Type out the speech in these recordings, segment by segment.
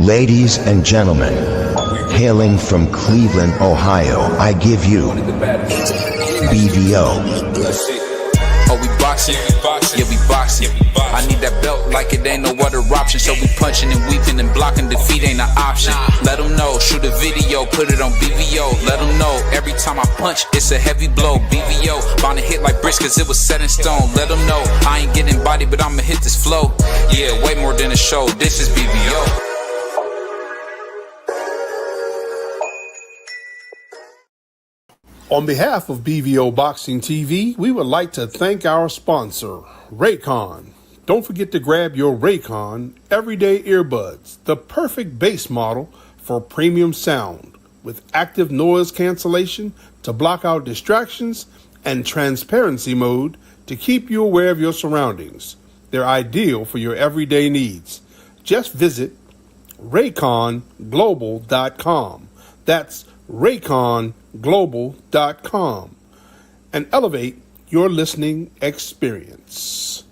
Ladies and gentlemen, hailing from Cleveland, Ohio, I give you BVO. Oh, we boxing? Yeah, we boxing. I need that belt like it ain't no other option. So we punching and weeping and blocking. Defeat ain't an option. Let them know. Shoot a video, put it on BVO. Let them know. Every time I punch, it's a heavy blow. BVO, bound to hit like bricks cause it was set in stone. Let them know. I ain't getting body, but I'ma hit this flow. Yeah, way more than a show. This is BVO. On behalf of BVO Boxing TV, we would like to thank our sponsor, Raycon. Don't forget to grab your Raycon Everyday Earbuds, the perfect bass model for premium sound, with active noise cancellation to block out distractions and transparency mode to keep you aware of your surroundings. They're ideal for your everyday needs. Just visit rayconglobal.com. That's rayconglobal.com and elevate your listening experience.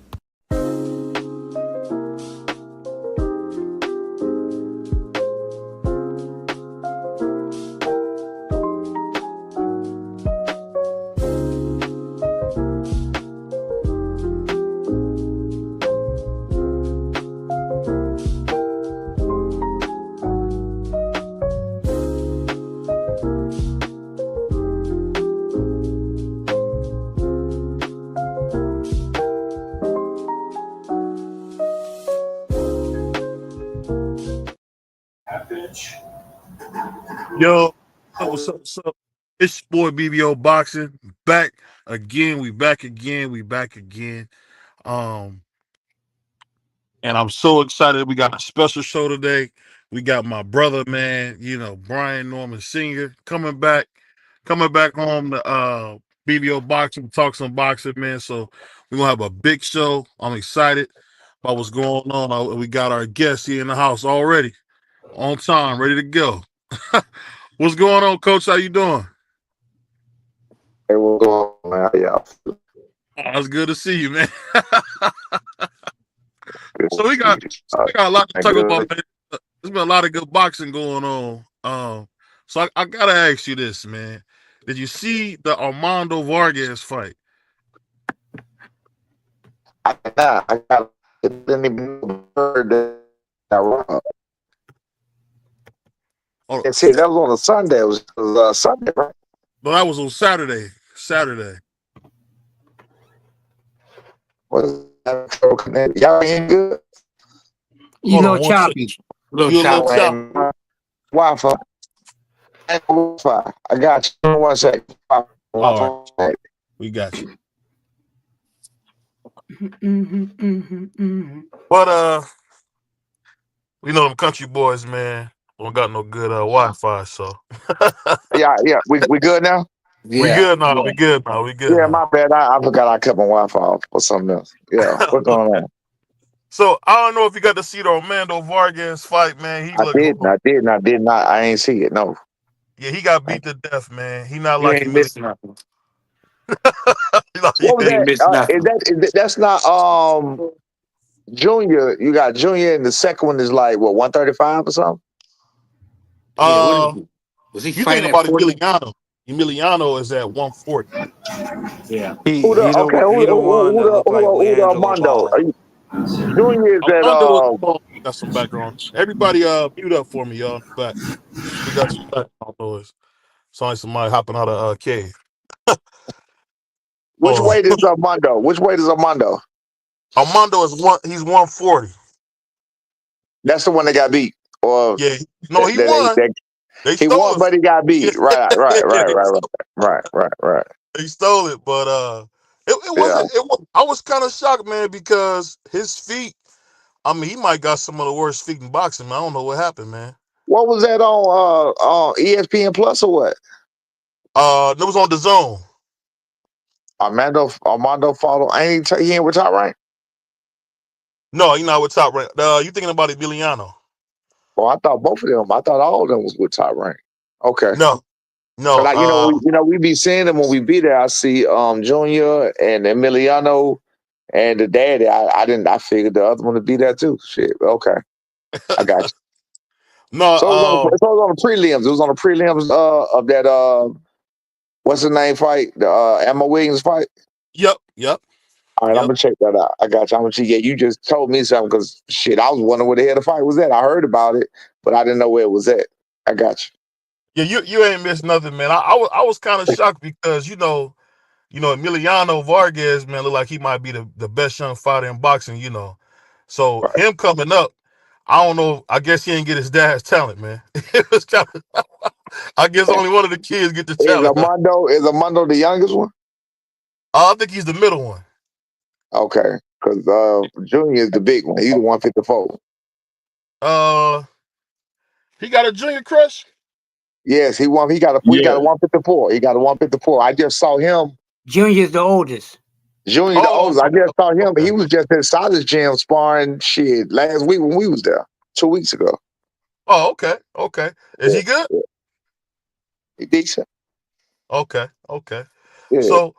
Yo, what's up? What's up? It's your boy BVO Boxing back again. We back again. Um, and I'm so excited. We got a special show today. We got my brother, man. Brian Norman Sr. coming back home to BVO Boxing, talk some boxing, man. So we're gonna have a big show. I'm excited about what's going on. We got our guests here in the house already, on time, ready to go. What's going on, Coach? How you doing? Hey, what's going on, man? Yeah. It's good to see you, man. So we got a lot to talk about, man. There's been a lot of good boxing going on. So I gotta ask you this, man. Did you see the Emiliano Vargas fight? I didn't even heard that. Oh, And see, that was on a Sunday. It was Sunday, right? No, that was on Saturday. Was that y'all ain't good? You know, choppy. You little choppy. Wi-Fi. I got you. 1 second. All right. We got you. But we know them country boys, man. Don't got no good Wi-Fi, so Yeah. We good now? We good now. Yeah, my bad. I forgot I kept my Wi-Fi off or something else. Yeah, what's going on? So I don't know if you got to see the Emiliano Vargas fight, man. I did not. I ain't see it. No. Yeah, he got beat to death, man. He not You like ain't missing nothing. What was that? That's not Junior. You got Junior, and the second one is like what, 135 or something? Was he you fighting think about at 40? Emiliano? Emiliano is at 140. Yeah. Who the Armando? Junior is at got some background. Everybody mute up for me, y'all. Back. We got some background noise. Sound like somebody hopping out of cave. Which weight is Armando? Armando is he's 140. That's the one that got beat. Or yeah, no, he won. He won, but he got beat. Right. He stole it, but it wasn't. I was kind of shocked, man, because his feet. I mean, he might got some of the worst feet in boxing, man. I don't know what happened, man. What was that on ESPN Plus or what? It was on the Zone. Armando fought. He ain't with Top Rank. No, he not with Top Rank. You thinking about Emiliano? Well, I thought both of them. I thought all of them was with Top Rank. Okay. No. But we be seeing them when we be there. I see Junior and Emiliano and the daddy. I figured the other one would be there too. Shit. Okay. I got you. No, So it was on the prelims. It was on the prelims of that what's his name fight? The Emma Williams fight. yep. All right, I'm gonna check that out. I got you. I'm gonna check. Yeah, you just told me something because shit, I was wondering where the hell the fight was at. I heard about it, but I didn't know where it was at. I got Yeah, you ain't missed nothing, man. I was kind of shocked because Emiliano Vargas, man, look like he might be the best young fighter in boxing, So you. him coming up, I don't know. I guess he didn't get his dad's talent, man. It was kind of, I guess only one of the kids get the talent. Is Armando the youngest one? I think he's the middle one. Okay, because Junior is the big one. He's the 154. Uh, he got a junior crush. Yes, he won. He got a 154. He got a 154. I just saw him. Junior's the oldest. Junior, the oldest. I just saw him. Okay. He was just at Silas Gym sparring shit last week when we was there 2 weeks ago. Oh, okay. Is he good? Yeah. He decent. Okay. Yeah. So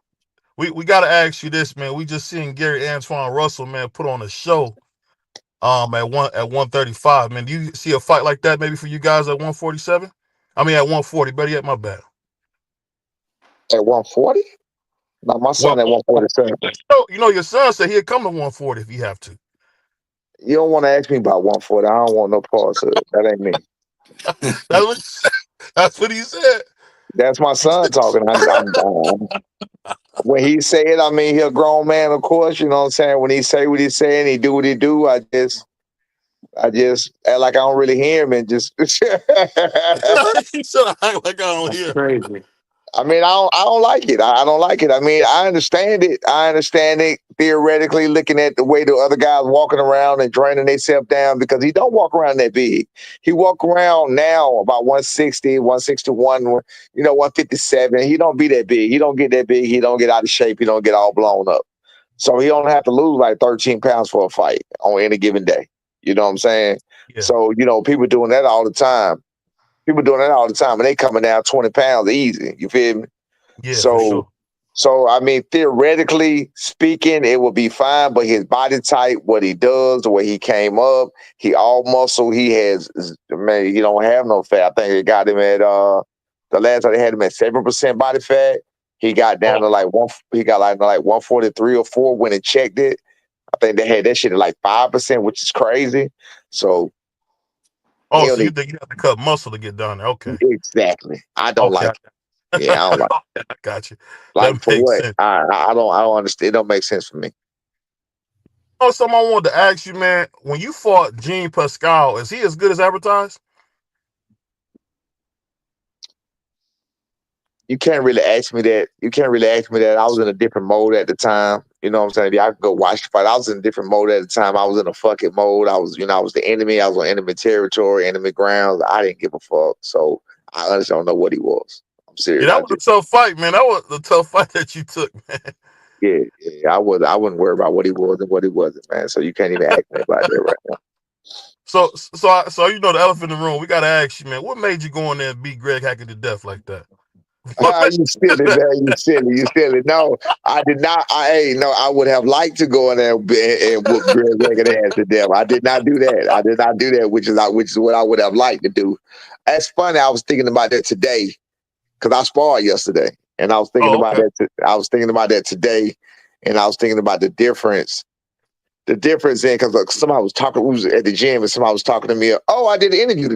we got to ask you this, man. We just seen Gary Antoine Russell, man, put on a show at 135. Man, do you see a fight like that maybe for you guys at 147? I mean at 140. Better yet, my bad. At 140? No, my son at 147. Your son said he'd come to 140 if he have to. You don't want to ask me about 140. I don't want no parts of it. That ain't me. That's what he said. That's my son talking. When he say it, I mean, he a grown man, of course. You know what I'm saying? When he say what he say and he do what he do, I just act like I don't really hear him and just. He said I act like I don't hear. Crazy. I mean, I don't like it. I don't like it. I mean, I understand it. Theoretically, looking at the way the other guys walking around and draining themselves down because he don't walk around that big. He walk around now about 160, 161, 157. He don't be that big. He don't get that big. He don't get out of shape. He don't get all blown up. So he don't have to lose like 13 pounds for a fight on any given day. You know what I'm saying? Yeah. So, people doing that all the time. And they coming down 20 pounds easy. You feel me? Yeah, for sure. So I mean, theoretically speaking, it would be fine. But his body type, what he does, the way he came up, he all muscle. He has, man, he don't have no fat. I think they got him at the last time they had him at 7% body fat. He got down to like 143 or 4 when it checked it. I think they had that shit at like 5%, which is crazy. So. Oh, so you think you have to cut muscle to get down there? Okay. Exactly. I don't like it. Yeah, I don't like it. I got you. Like That for makes what? sense. I don't understand. It don't make sense for me. Something I wanted to ask you, man. When you fought Jean Pascal, is he as good as advertised? You can't really ask me that. I was in a different mode at the time. You know what I'm saying? I could go watch the fight. I was in a different mode at the time. I was in a fucking mode. I was the enemy. I was on enemy territory, enemy grounds. I didn't give a fuck. So I honestly don't know what he was. I'm serious. Yeah, that was a tough fight, man. That was the tough fight that you took, man. Yeah. I wouldn't worry about what he was and what he wasn't, man. So you can't even ask me about that right now. So the elephant in the room. We gotta ask you, man. What made you go in there and beat Greg Hackett to death like that? You silly, man. You silly. No, I did not. I would have liked to go in there and whoop Greg Hackett ass to death. I did not do that. Which is what I would have liked to do. That's funny. I was thinking about that today because I sparred yesterday, and I was thinking about that. I was thinking about that today, and I was thinking about the difference. The difference in because somebody was talking. We was at the gym, and somebody was talking to me. Oh, I did an interview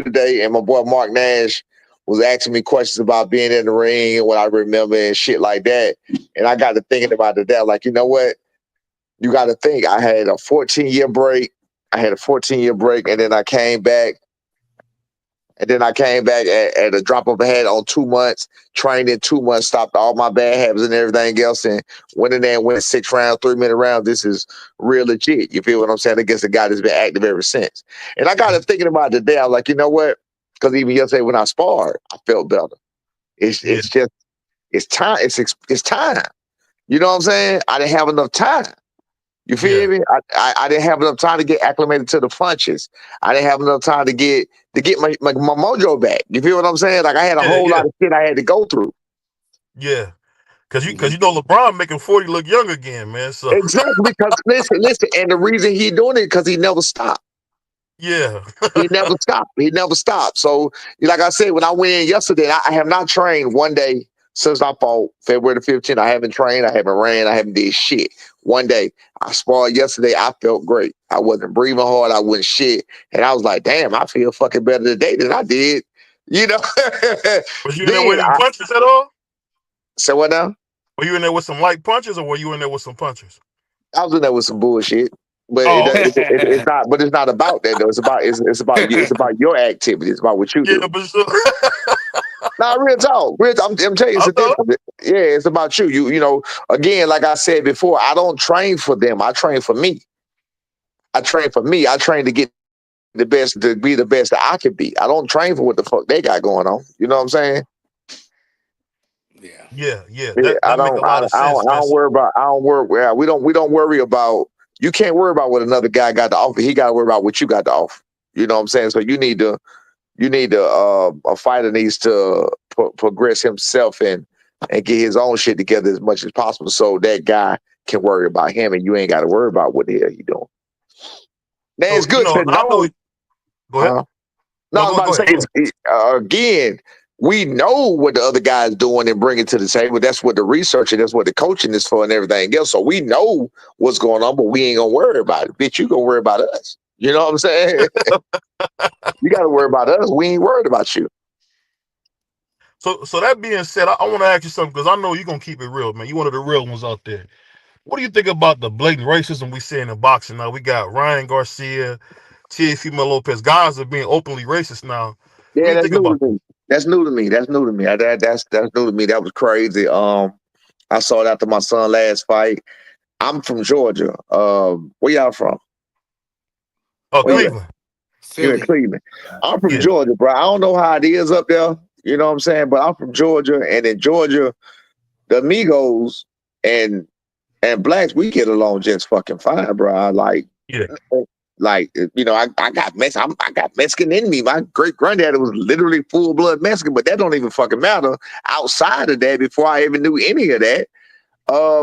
today, and my boy Mark Nash was asking me questions about being in the ring and what I remember and shit like that. And I got to thinking about that. Like, you know what? You got to think. I had a 14-year break. And then I came back. At a drop of a hat on 2 months, trained in 2 months, stopped all my bad habits and everything else, and went in there and went 6 rounds, 3-minute rounds. This is real legit. You feel what I'm saying? Against a guy that's been active ever since. And I got to thinking about it today. I was like, you know what? Because even yesterday when I sparred, I felt better. It's time. It's time. You know what I'm saying? I didn't have enough time. You feel me? I didn't have enough time to get acclimated to the punches. I didn't have enough time to get my mojo back. You feel what I'm saying? Like I had a whole lot of shit I had to go through. Yeah. Because LeBron making 40 look young again, man. So exactly, because listen, and the reason he doing it because he never stopped. Yeah. He never stopped. He never stopped. So, like I said, when I went in yesterday, I have not trained one day since I fought February the 15th. I haven't trained. I haven't ran. I haven't did shit. One day. I sparred yesterday. I felt great. I wasn't breathing hard. I wasn't shit. And I was like, damn, I feel fucking better today than I did. You know? Was you in there Then with any punches at all? So what now? Were you in there with some light punches, or were you in there with some punches? I was in there with some bullshit. But Oh, it's not. But it's not about that though. It's about you. It's about your activity. It's about what you do. yeah, but so, Nah, real talk. I'm telling you, it's a difference. Yeah, it's about you. You know. Again, like I said before, I don't train for them. I train for me. I train for me. I train to get the best, to be the best that I can be. I don't train for what the fuck they got going on. You know what I'm saying? yeah. Yeah, That make a lot of sense. I don't worry about. I don't worry. Yeah, we don't worry about. You can't worry about what another guy got to offer. He got to worry about what you got to offer. You know what I'm saying? So you need to. A fighter needs to progress himself and get his own shit together as much as possible, so that guy can worry about him, and you ain't got to worry about what the hell he doing. Now it's good to know. Go ahead. No, I was about to say, again, we know what the other guy's doing and bring it to the table. That's what the research and that's what the coaching is for and everything else. So we know what's going on, but we ain't gonna worry about it. Bitch, you gonna worry about us. You know what I'm saying? You got to worry about us. We ain't worried about you. So that being said, I want to ask you something, because I know you're going to keep it real, man. You're one of the real ones out there. What do you think about the blatant racism we see in the boxing now? We got Ryan Garcia, Teofimo Lopez. Guys are being openly racist now. Yeah, that's new to me. That's new to me. That's new to me. That's new to me. That was crazy. I saw it after my son last fight. I'm from Georgia. Where y'all from? Oh, Cleveland. You're in Cleveland. I'm from Georgia, bro. I don't know how it is up there. You know what I'm saying? But I'm from Georgia, and in Georgia, the Amigos and blacks, we get along just fucking fine, bro. Like, you know, I got Mexican in me. My great granddaddy was literally full blood Mexican, but that don't even fucking matter. Outside of that, before I even knew any of that,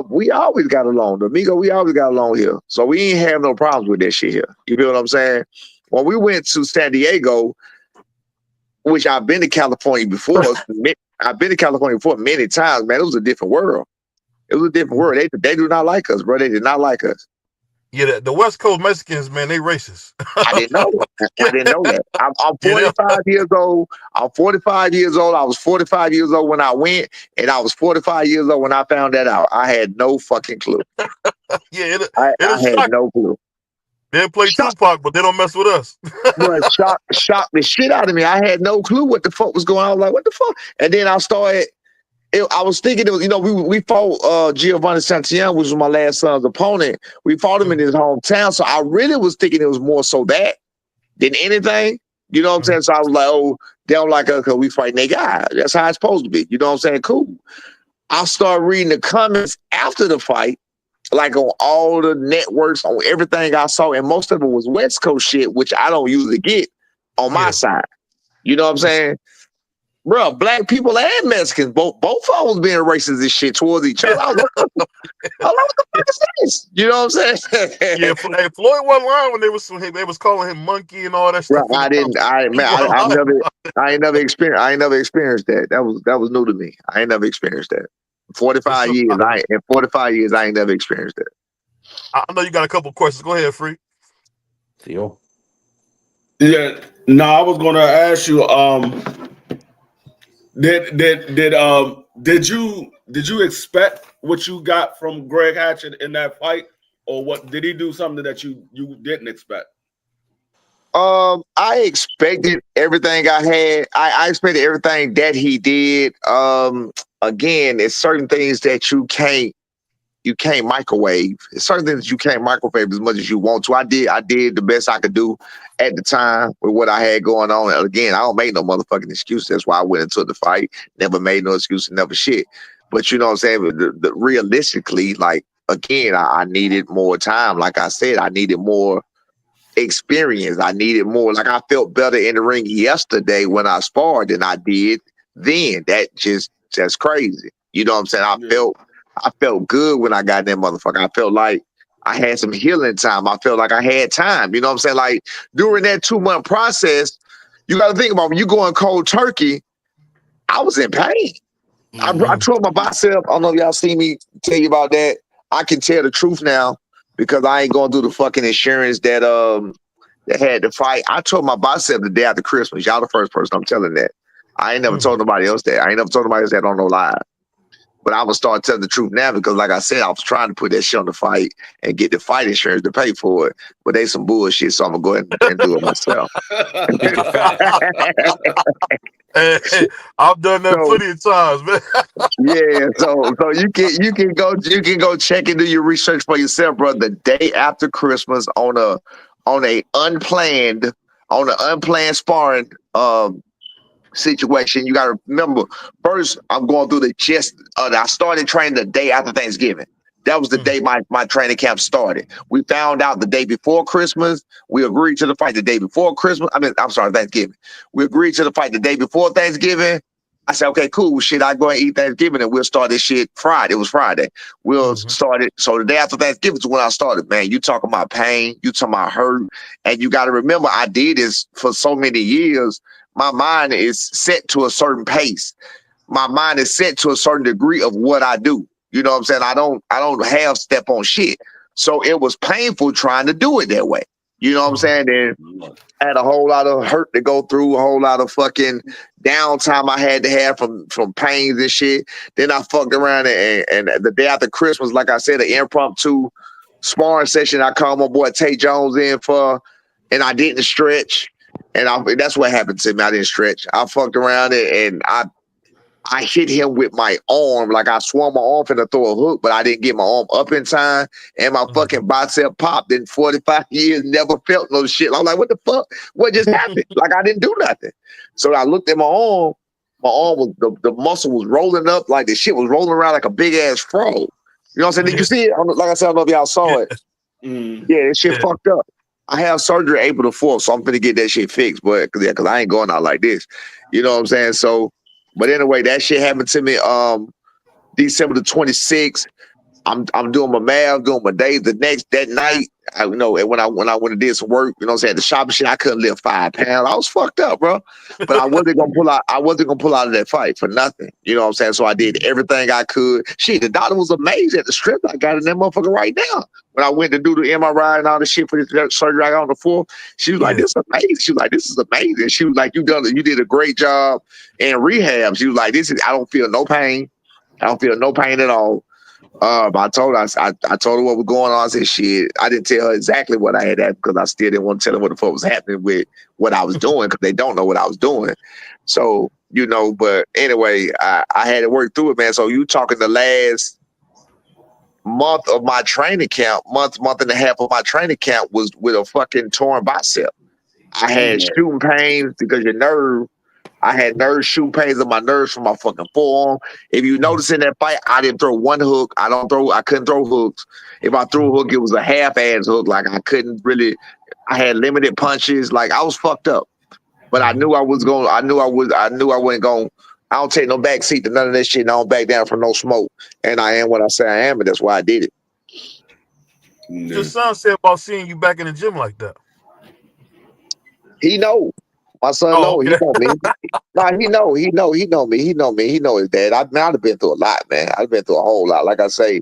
we always got along. The Amigo, we always got along here. So we ain't have no problems with that shit here. You feel what I'm saying? When we went to San Diego, which I've been to California before, I've been to California before many times, man. It was a different world. It was a different world. They do not like us, bro. They did not like us. Yeah, the West Coast Mexicans, man, they racist. I didn't know that. I didn't know that. I'm 45 years old. I'm 45 years old. I was 45 years old when I went, and I was 45 years old when I found that out. I had no fucking clue. I had no clue. They play Tupac, but they don't mess with us. Bro, shocked the shit out of me. I had no clue what the fuck was going on. I was like, what the fuck? And then I started. I was thinking, it was, you know, we fought Giovanni Santillan, which was my last son's opponent. We fought him in his hometown, so I really was thinking it was more so that than anything. You know what I'm saying? So I was like, oh, they don't like us because we fighting their guy. That's how it's supposed to be. You know what I'm saying? Cool. I started reading the comments after the fight, like on all the networks, on everything I saw, and most of it was West Coast shit, which I don't usually get on my side. You know what I'm saying? Bro, black people and Mexicans, both of them being racist and shit towards each other. I was like, what the fuck is this? You know what I'm saying? Yeah, Floyd wasn't lying when they was calling him monkey and all that stuff. Right, I ain't never experienced that. That was new to me. I ain't never experienced that. 45 years, in 45 years, I ain't never experienced that. I know you got a couple questions. Go ahead, Free. Theo. Yeah, no, I was gonna ask you, did you expect what you got from Greg Hackett in that fight, or what did he do something that you didn't expect? I expected everything I had. I expected everything that he did. Again, it's certain things that you can't microwave. It's certain things you can't microwave as much as you want to. I did the best I could do at the time with what I had going on. And again, I don't make no motherfucking excuse. That's why I went into the fight. Never made no excuse, never shit. But you know what I'm saying? Realistically, like, again, I needed more time. Like I said, I needed more experience. I needed more. Like, I felt better in the ring yesterday when I sparred than I did then. That's crazy. You know what I'm saying? I felt good when I got in that motherfucker. I felt like I had some healing time. I felt like I had time. You know what I'm saying? Like during that 2-month process, you got to think about when you going cold turkey. I was in pain. I tore my bicep. I don't know if y'all see me tell you about that. I can tell the truth now because I ain't going through the fucking insurance that had to fight. I tore my bicep the day after Christmas. Y'all the first person I'm telling that. I ain't never told nobody else that. I ain't never told nobody else that on no lie. But I'm gonna start telling the truth now because, like I said, I was trying to put that shit on the fight and get the fight insurance to pay for it. But they some bullshit, so I'm gonna go ahead and do it myself. Hey, I've done that So plenty of times, man. yeah, so you can go check and do your research for yourself, bro. The day after Christmas on an unplanned sparring situation. You got to remember, first I'm going through the chest. I started training the day after Thanksgiving. That was the day my training camp started. We found out the day before Christmas. We agreed to the fight the day before Christmas. I'm sorry, Thanksgiving. We agreed to the fight the day before Thanksgiving. I said, okay, cool. Shit, I go and eat Thanksgiving and we'll start this shit Friday. It was Friday. We'll start it. So the day after Thanksgiving is when I started, man. You talking about pain, you talking about hurt. And you got to remember, I did this for so many years. My mind is set to a certain pace. My mind is set to a certain degree of what I do. You know what I'm saying? I don't half step on shit. So it was painful trying to do it that way. You know what I'm saying? And I had a whole lot of hurt to go through, a whole lot of fucking downtime I had to have from pains and shit. Then I fucked around and the day after Christmas, like I said, an impromptu sparring session I called my boy Tay Jones in for, and I didn't stretch. And that's what happened to me. I didn't stretch. I fucked around and I hit him with my arm. Like I swung my arm finna throw a hook, but I didn't get my arm up in time. And my fucking bicep popped. In 45 years, never felt no shit. I'm like, what the fuck? What just happened? Like I didn't do nothing. So I looked at my arm. My arm was, the muscle was rolling up like the shit was rolling around like a big ass frog. You know what I'm saying? Did you see it? Like I said, I don't know if y'all saw it. Yeah, that shit fucked up. I have surgery April the 4th, so I'm gonna get that shit fixed. But because I ain't going out like this. You know what I'm saying? So, but anyway, that shit happened to me December the 26th. I'm doing my math, doing my days. That night, and when I went and did some work, you know what I'm saying, the shopping shit, I couldn't lift 5 pounds. I was fucked up, bro. But I wasn't gonna pull out. I wasn't gonna pull out of that fight for nothing. You know what I'm saying? So I did everything I could. Shit, the doctor was amazed at the strength I got in that motherfucker right now. When I went to do the MRI and all the shit for the surgery I got on the 4th, she was like, "This is amazing." She was like, "This is amazing." She was like, "You did a great job in rehab." She was like, I don't feel no pain. I don't feel no pain at all. I told her what was going on. I said, shit. I didn't tell her exactly what I had at because I still didn't want to tell her what the fuck was happening with what I was doing because they don't know what I was doing. So, but anyway, I had to work through it, man. So you talking the last month of my training camp, month and a half of my training camp was with a fucking torn bicep. I had shooting pains because your nerve. I had shooting pains in my nerves from my fucking forearm. If you notice in that fight, I didn't throw one hook. I couldn't throw hooks. If I threw a hook, it was a half-ass hook. Like I had limited punches. Like I was fucked up. But I knew I wasn't going. I don't take no back seat to none of that shit. And I don't back down from no smoke. And I am what I say I am, and that's why I did it. Your son said about seeing you back in the gym like that. He know. My son know. Okay. He know me. Nah, he know me. He know his dad. I've been through a lot, man. I've been through a whole lot. Like I say,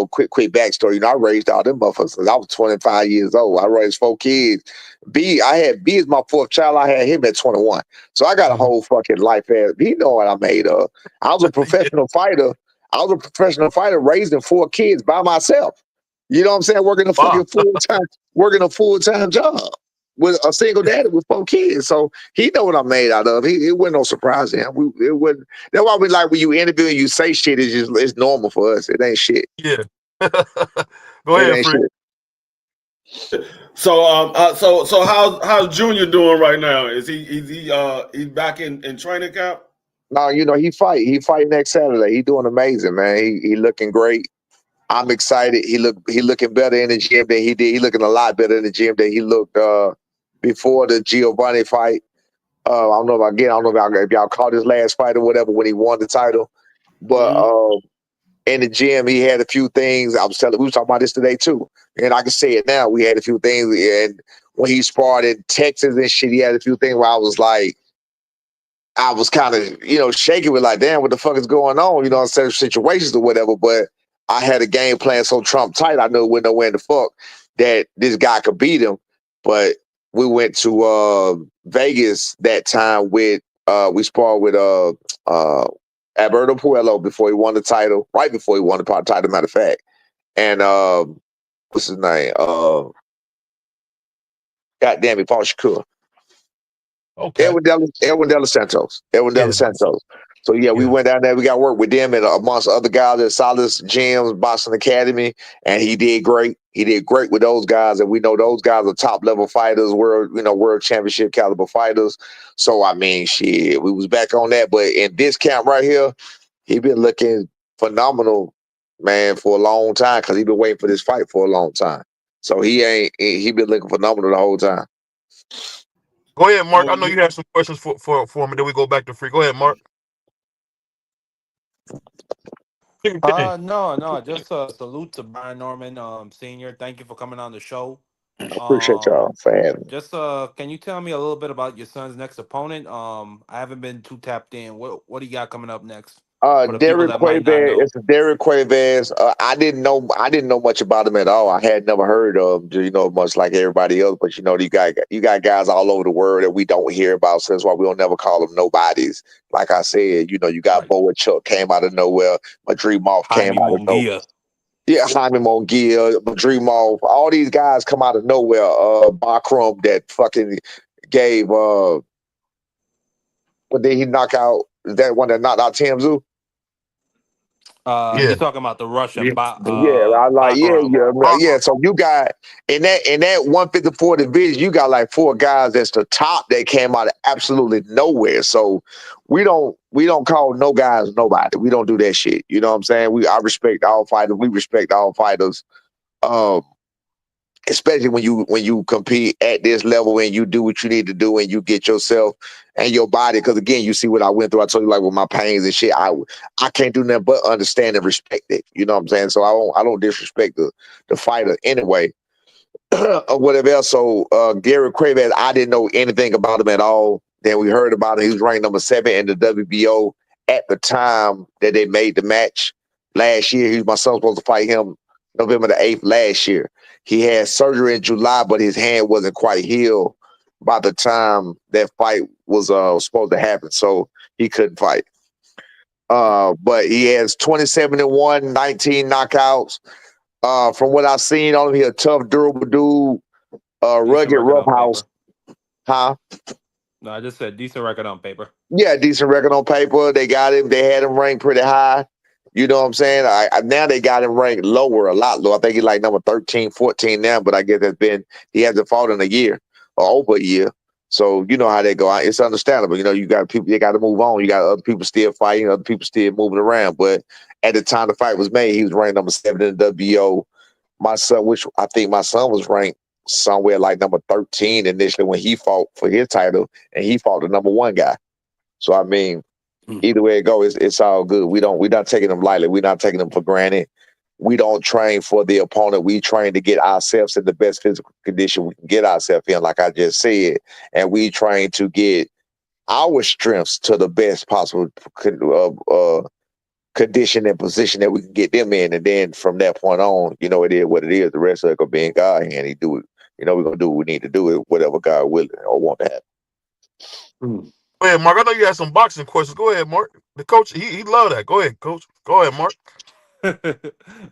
quick backstory. I raised all them motherfuckers since I was 25 years old. I raised 4 kids. B is my 4th child. I had him at 21. So I got a whole fucking life. He know what I made of. I was a professional fighter. Raising 4 kids by myself. You know what I'm saying? Working a full-time job with a single daddy with 4 kids. So he know what I'm made out of. It wasn't no surprise to him. It wasn't. That's why we like when you interview and you say shit, it's normal for us. It ain't shit. Yeah. Go ahead, Freak. So how's Junior doing right now? Is he back in training camp? No, he fight next Saturday. He doing amazing, man. He looking great. I'm excited. He looking better in the gym than he did. He looking a lot better in the gym than he looked before the Giovanni fight. I don't know if y'all caught his last fight or whatever when he won the title, but in the gym, he had a few things. We was talking about this today too, and I can say it now. We had a few things, and when he sparred in Texas and shit, he had a few things where I was like, I was kind of, shaking with like, damn, what the fuck is going on? In certain situations or whatever. But I had a game plan so Trump tight, I knew it wouldn't know when the fuck that this guy could beat him. But we went to Vegas that time with we sparred with Alberto Puello before he won the title, right before he won the title, matter of fact. And what's his name? God damn it, Paul Shakur. Okay. Edwin De Los Santos. So yeah, we went down there. We got to work with them and amongst other guys at Solace Gyms, Boston Academy, and he did great. He did great with those guys, and we know those guys are top level fighters, world championship caliber fighters. So I mean, shit, we was back on that. But in this camp right here, he been looking phenomenal, man, for a long time because he been waiting for this fight for a long time. So he been looking phenomenal the whole time. Go ahead, Mark. I know you have some questions for me. Then we go back to Free. Go ahead, Mark. No, just a salute to Brian Norman, Senior. Thank you for coming on the show. Appreciate y'all for having me. Just can you tell me a little bit about your son's next opponent? I haven't been too tapped in. What do you got coming up next? Derek Cuevas. It's Derek Cuevas. I didn't know much about him at all. I had never heard of him, much like everybody else. But you got guys all over the world that we don't hear about. So that's why we don't never call them nobodies. Like I said, you got Boa Chuck came out of nowhere. Madrimov came out of nowhere. Yeah, Jaime Munguia, Madrimov. All these guys come out of nowhere. Bakrum that fucking gave. What did he knock out? That one that knocked out Tim Tszyu? You're talking about the Russian. Yeah. So you got in that 154 division, you got like four guys that's the top that came out of absolutely nowhere. So we don't call no guys nobody. We don't do that shit. You know what I'm saying? I respect all fighters. We respect all fighters. Especially when you compete at this level and you do what you need to do and you get yourself and your body. Because again, you see what I went through. I told you like with my pains and shit. I can't do nothing but understand and respect it. You know what I'm saying? So I don't disrespect the fighter anyway or whatever else. So Gary Cuevas, I didn't know anything about him at all. Then we heard about him. He was ranked number 7 in the WBO at the time that they made the match last year. My son was supposed to fight him November the 8th last year. He had surgery in July, but his hand wasn't quite healed by the time that fight was supposed to happen, so he couldn't fight. But he has 27-1, 19 knockouts. From what I've seen on him, he's a tough, durable dude, rugged, roughhouse. Huh? No, I just said decent record on paper. Yeah, decent record on paper. They got him. They had him ranked pretty high. You know what I'm saying? Now they got him ranked lower, a lot lower. I think he's like number 13, 14 now, but I guess he hasn't fought in a year or over a year. So you know how they go. It's understandable. You got people, they got to move on. You got other people still fighting, other people still moving around. But at the time the fight was made, he was ranked number 7 in the WBO. My son, which I think my son was ranked somewhere like number 13 initially when he fought for his title, and he fought the number 1 guy. So I mean, either way it goes, it's all good. We're not taking them lightly. We're not taking them for granted. We don't train for the opponent. We train to get ourselves in the best physical condition we can get ourselves in, like I just said. And we train to get our strengths to the best possible condition and position that we can get them in. And then from that point on, it is what it is. The rest of it gonna be in God's hand. He do it. We're gonna do what we need to do, whatever God willing or want to happen. Go ahead, Mark. I know you had some boxing questions. Go ahead, Mark. The coach, he love that. Go ahead, coach. Go ahead, Mark. Hey,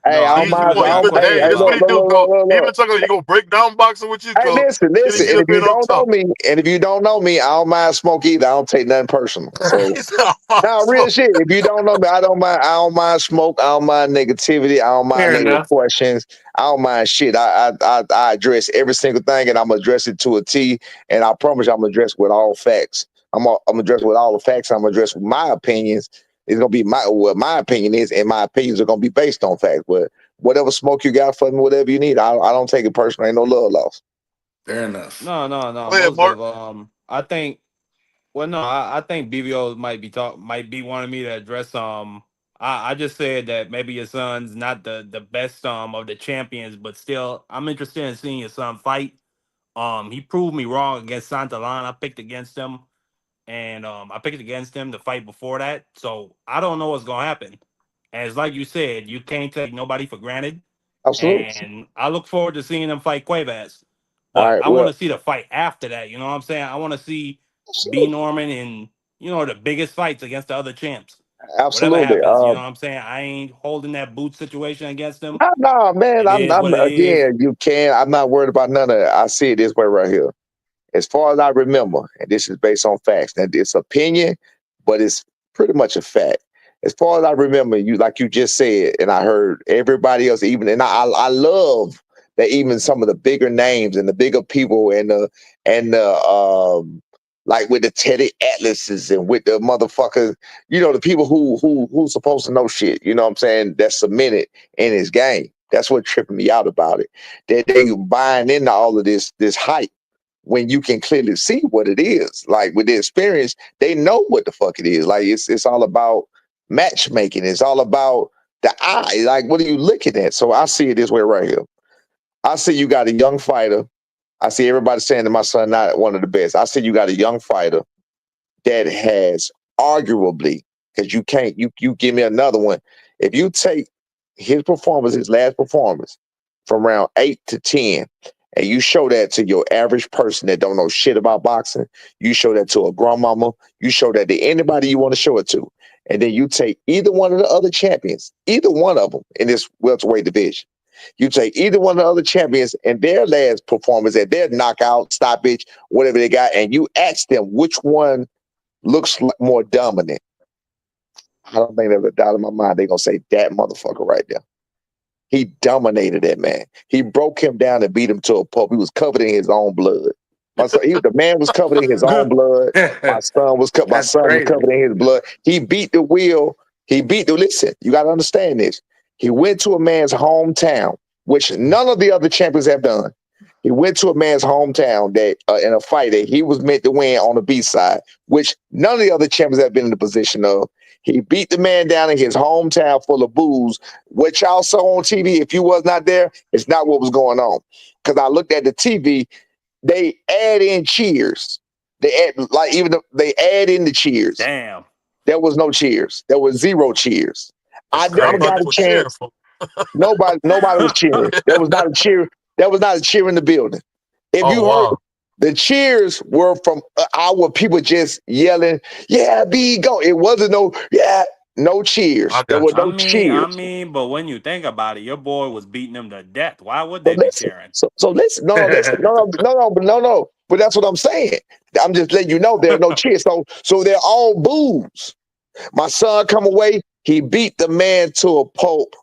I don't mind. That's what he do. Even talking, you gonna break down boxing with you, coach. Hey, listen. And if you don't know me, I don't mind smoke either. I don't take nothing personal. So, no, real shit. If you don't know me, I don't mind smoke. I don't mind negativity. I don't mind negative questions. I don't mind shit. I address every single thing, and I'm gonna address it to a T. And I promise you, I'm gonna address with all facts. I'm gonna address with all the facts. I'm gonna address with my opinions. It's gonna be what my opinion is, and my opinions are gonna be based on facts. But whatever smoke you got for me, whatever you need, I don't take it personally. Ain't no love lost. Fair enough. No. Go ahead, Mark. I think BVO might be wanting me to address. I I just said that maybe your son's not the best of the champions, but still, I'm interested in seeing your son fight. He proved me wrong against Santalan. I picked against him, and I picked against him the fight before that. So I don't know what's gonna happen. And it's like you said, you can't take nobody for granted. Absolutely. And I look forward to seeing him fight Cuevas. All But right. I want Well, to see the fight after that. You know what I'm saying? I want to see B absolutely. Norman in the biggest fights against the other champs. Whatever Absolutely. happens, you know what I'm saying? I ain't holding that boot situation against him. No, man. It is I'm what it is. again. You can. I'm not worried about none of that. I see it this way right here. As far as I remember, and this is based on facts. Now, it's opinion, but it's pretty much a fact. As far as I remember, you like you just said, and I heard everybody else, even and I love that even some of the bigger names and the bigger people and like with the Teddy Atlases and with the motherfuckers, the people who's supposed to know shit, you know what I'm saying, that's cemented in his game. That's what tripping me out about it. That they buying into all of this hype when you can clearly see what it is. Like with the experience, they know what the fuck it is. Like it's all about matchmaking. It's all about the eye. Like, what are you looking at? So I see it this way right here. I see you got a young fighter. I see everybody saying that my son not one of the best. I see you got a young fighter that has arguably, because you give me another one. If you take his last performance, from round 8 to 10, and you show that to your average person that don't know shit about boxing, you show that to a grandmama, you show that to anybody you want to show it to, and then you take either one of the other champions, either one of them in this welterweight division. You take either one of the other champions and their last performance at their knockout, stoppage, whatever they got, and you ask them which one looks like more dominant. I don't think there's a doubt in my mind they're going to say that motherfucker right there. He dominated that man. He broke him down and beat him to a pulp. He was covered in his own blood. The man was covered in his own blood. My son was That's covered crazy. in his blood. He beat the wheel. Listen, you got to understand this. He went to a man's hometown, which none of the other champions have done. He went to a man's hometown that in a fight that he was meant to win on the B side, which none of the other champions have been in the position of. He beat the man down in his hometown full of booze. What y'all saw on TV, if you was not there, it's not what was going on. Because I looked at the TV, they add in cheers. They add in the cheers. Damn. There was no cheers. There was zero cheers. I never thought got they a were cheering chance. for Nobody was cheering. There was not a cheer. There was not a cheer in the building. If Oh you heard, wow. the cheers were from our people just yelling, "Yeah, B, go!" It wasn't no cheers. I There got were you. I no mean, I cheers. mean, but when you think about it, your boy was beating them to death. Why would So they be listen, cheering? so listen, no. But that's what I'm saying. I'm just letting you know there are no cheers. So they're all boos. My son come away, he beat the man to a pulp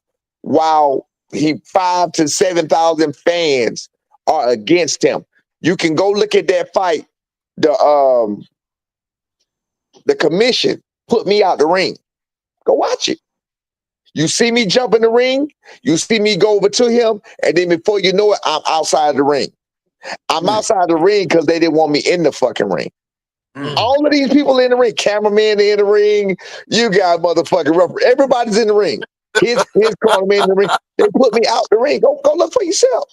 while 5,000 to 7,000 fans are against him. You can go look at that fight. The commission put me out the ring. Go watch it. You see me jump in the ring, you see me go over to him, and then before you know it, I'm outside the ring. I'm outside the ring because they didn't want me in the fucking ring. All of these people in the ring, cameraman in the ring, you got motherfucking rough. Everybody's in the ring. His cameraman in the ring. They put me out the ring. Go look for yourself.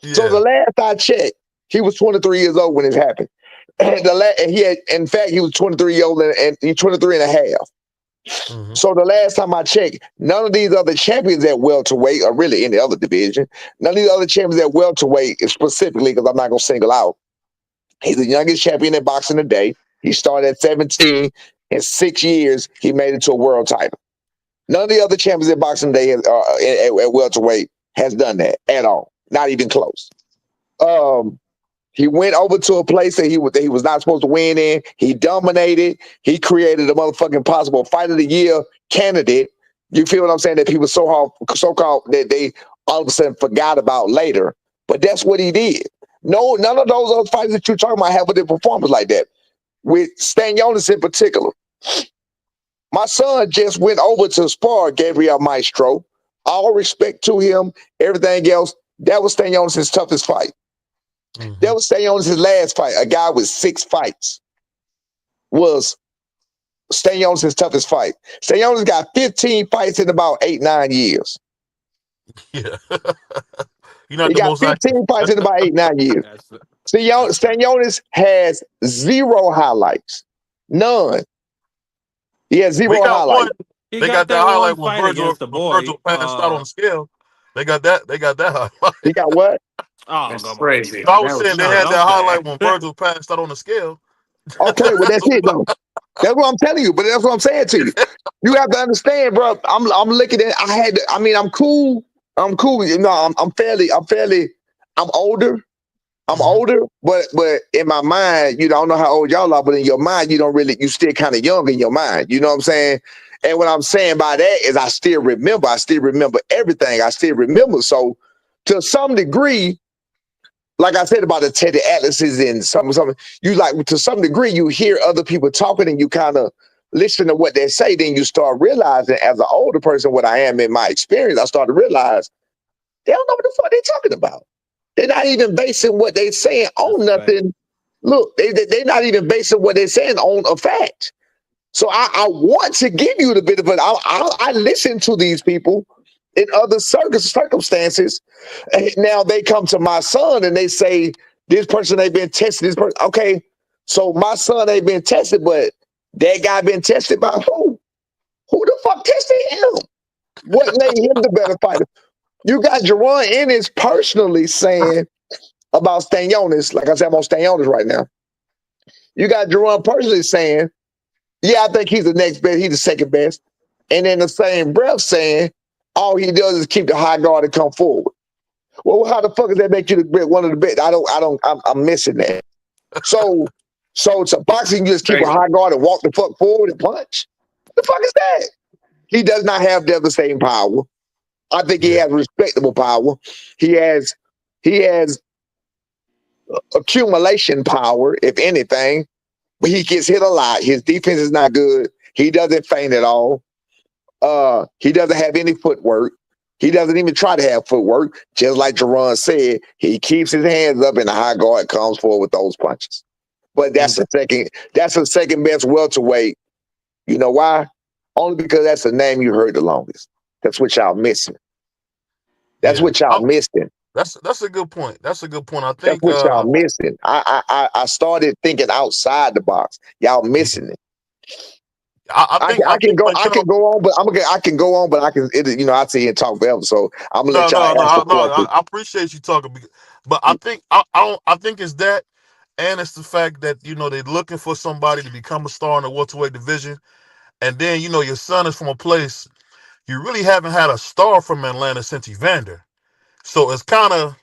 Yeah. So the last I checked, he was 23 years old when it happened. And in fact, he was 23 years old and he's 23 and a half. Mhm. So the last time I checked, none of these other champions at welterweight, or really any other division, none of these other champions at welterweight specifically, because I'm not going to single out. He's the youngest champion in boxing today. He started at 17. In 6 years, he made it to a world title. None of the other champions in boxing today at welterweight has done that at all. Not even close. He went over to a place that he was not supposed to win in. He dominated. He created a motherfucking possible fight of the year candidate. You feel what I'm saying? That people so-called that they all of a sudden forgot about later. But that's what he did. No, none of those other fighters that you're talking about have a performance like that. With Stanionis in particular. My son just went over to spar Gabriel Maestro. All respect to him, everything else. That was Stanionis' toughest fight. Mhm. That was Stanionis' last fight. A guy with 6 fights was Stanionis' toughest fight. Stanionis got 15 fights in about 8-9 years. Yeah. You're not He the got most active. 15 fights in about 8-9 years. That's Stanionis has 0 highlights. None. He has We 0 got one. highlights. he They got got that that one highlight when fight against the boy. Virgil passed out on the scale. They got that highlight. He got what? Oh, That's come on. crazy. I was That was saying they No, had crazy. that don't highlight say. when Virgil passed out on the scale. Okay, well that's it though. That's what I'm telling you. But that's what I'm saying to you. You have to understand, bro. I'm looking at. I'm cool. I'm cool. You know, I'm older. I'm older, but in my mind, you know, I don't know how old y'all are, but in your mind, you still kind of young in your mind. You know what I'm saying? And what I'm saying by that is I still remember everything. I still remember. So to some degree, like I said about the Teddy Atlases and something, you like to some degree, you hear other people talking and you kind of listen to what they say. Then you start realizing as an older person, what I am in my experience, I start to realize they don't know what the fuck they're talking about. They're not even basing what they're saying on nothing. Look, they're not even basing what they're saying on a fact. So I want to give you the bit of it. I listen to these people in other circumstances. And now they come to my son and they say, this person ain't been tested. This person, okay, so my son ain't been tested, but that guy been tested by who? Who the fuck tested him? What made him the better fighter? You got Jerron Ennis personally saying about Stanionis, like I said, I'm on Stanionis right now. You got Jerron personally saying, yeah, I think he's the next best, he's the second best. And in the same breath saying, all he does is keep the high guard and come forward. Well, how the fuck does that make you one of the best? I'm missing that. So it's a boxing, you just keep a high guard and walk the fuck forward and punch. What the fuck is that? He does not have devastating power. I think he has respectable power. He has accumulation power, if anything. But he gets hit a lot. His defense is not good. He doesn't feint at all. He doesn't have any footwork. He doesn't even try to have footwork. Just like Jerron said, he keeps his hands up and the high guard comes forward with those punches. But that's the second best welterweight. You know why? Only because that's the name you heard the longest. That's what y'all missing. That's what y'all missing. That's a good point. That's a good point. I That's think what y'all missing. I started thinking outside the box. Y'all missing it. I can go on, but I can go on, but I sit here and talk forever. So I'm gonna let y'all ask the question. I appreciate you talking, but I think I think it's that, and it's the fact that they're looking for somebody to become a star in the welterweight division, and then your son is from a place you really haven't had a star from Atlanta since Evander, so it's kind of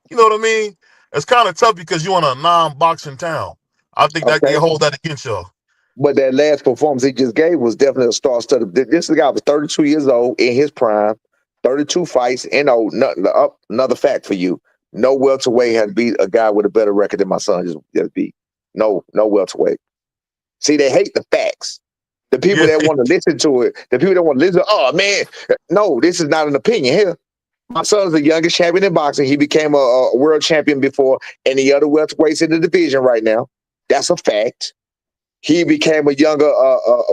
what I mean. It's kind of tough because you're in a non-boxing town. I think that they hold that against y'all. But that last performance he just gave was definitely a star-studded. This guy was 32 years old in his prime, 32 fights. And another fact for you: no welterweight has beat a guy with a better record than my son just beat. No welterweight. See, they hate the facts. The people that want to listen to it, the people that want to listen. Oh man, no, this is not an opinion here. My son's the youngest champion in boxing. He became a world champion before any other welterweights in the division right now. That's a fact. He became a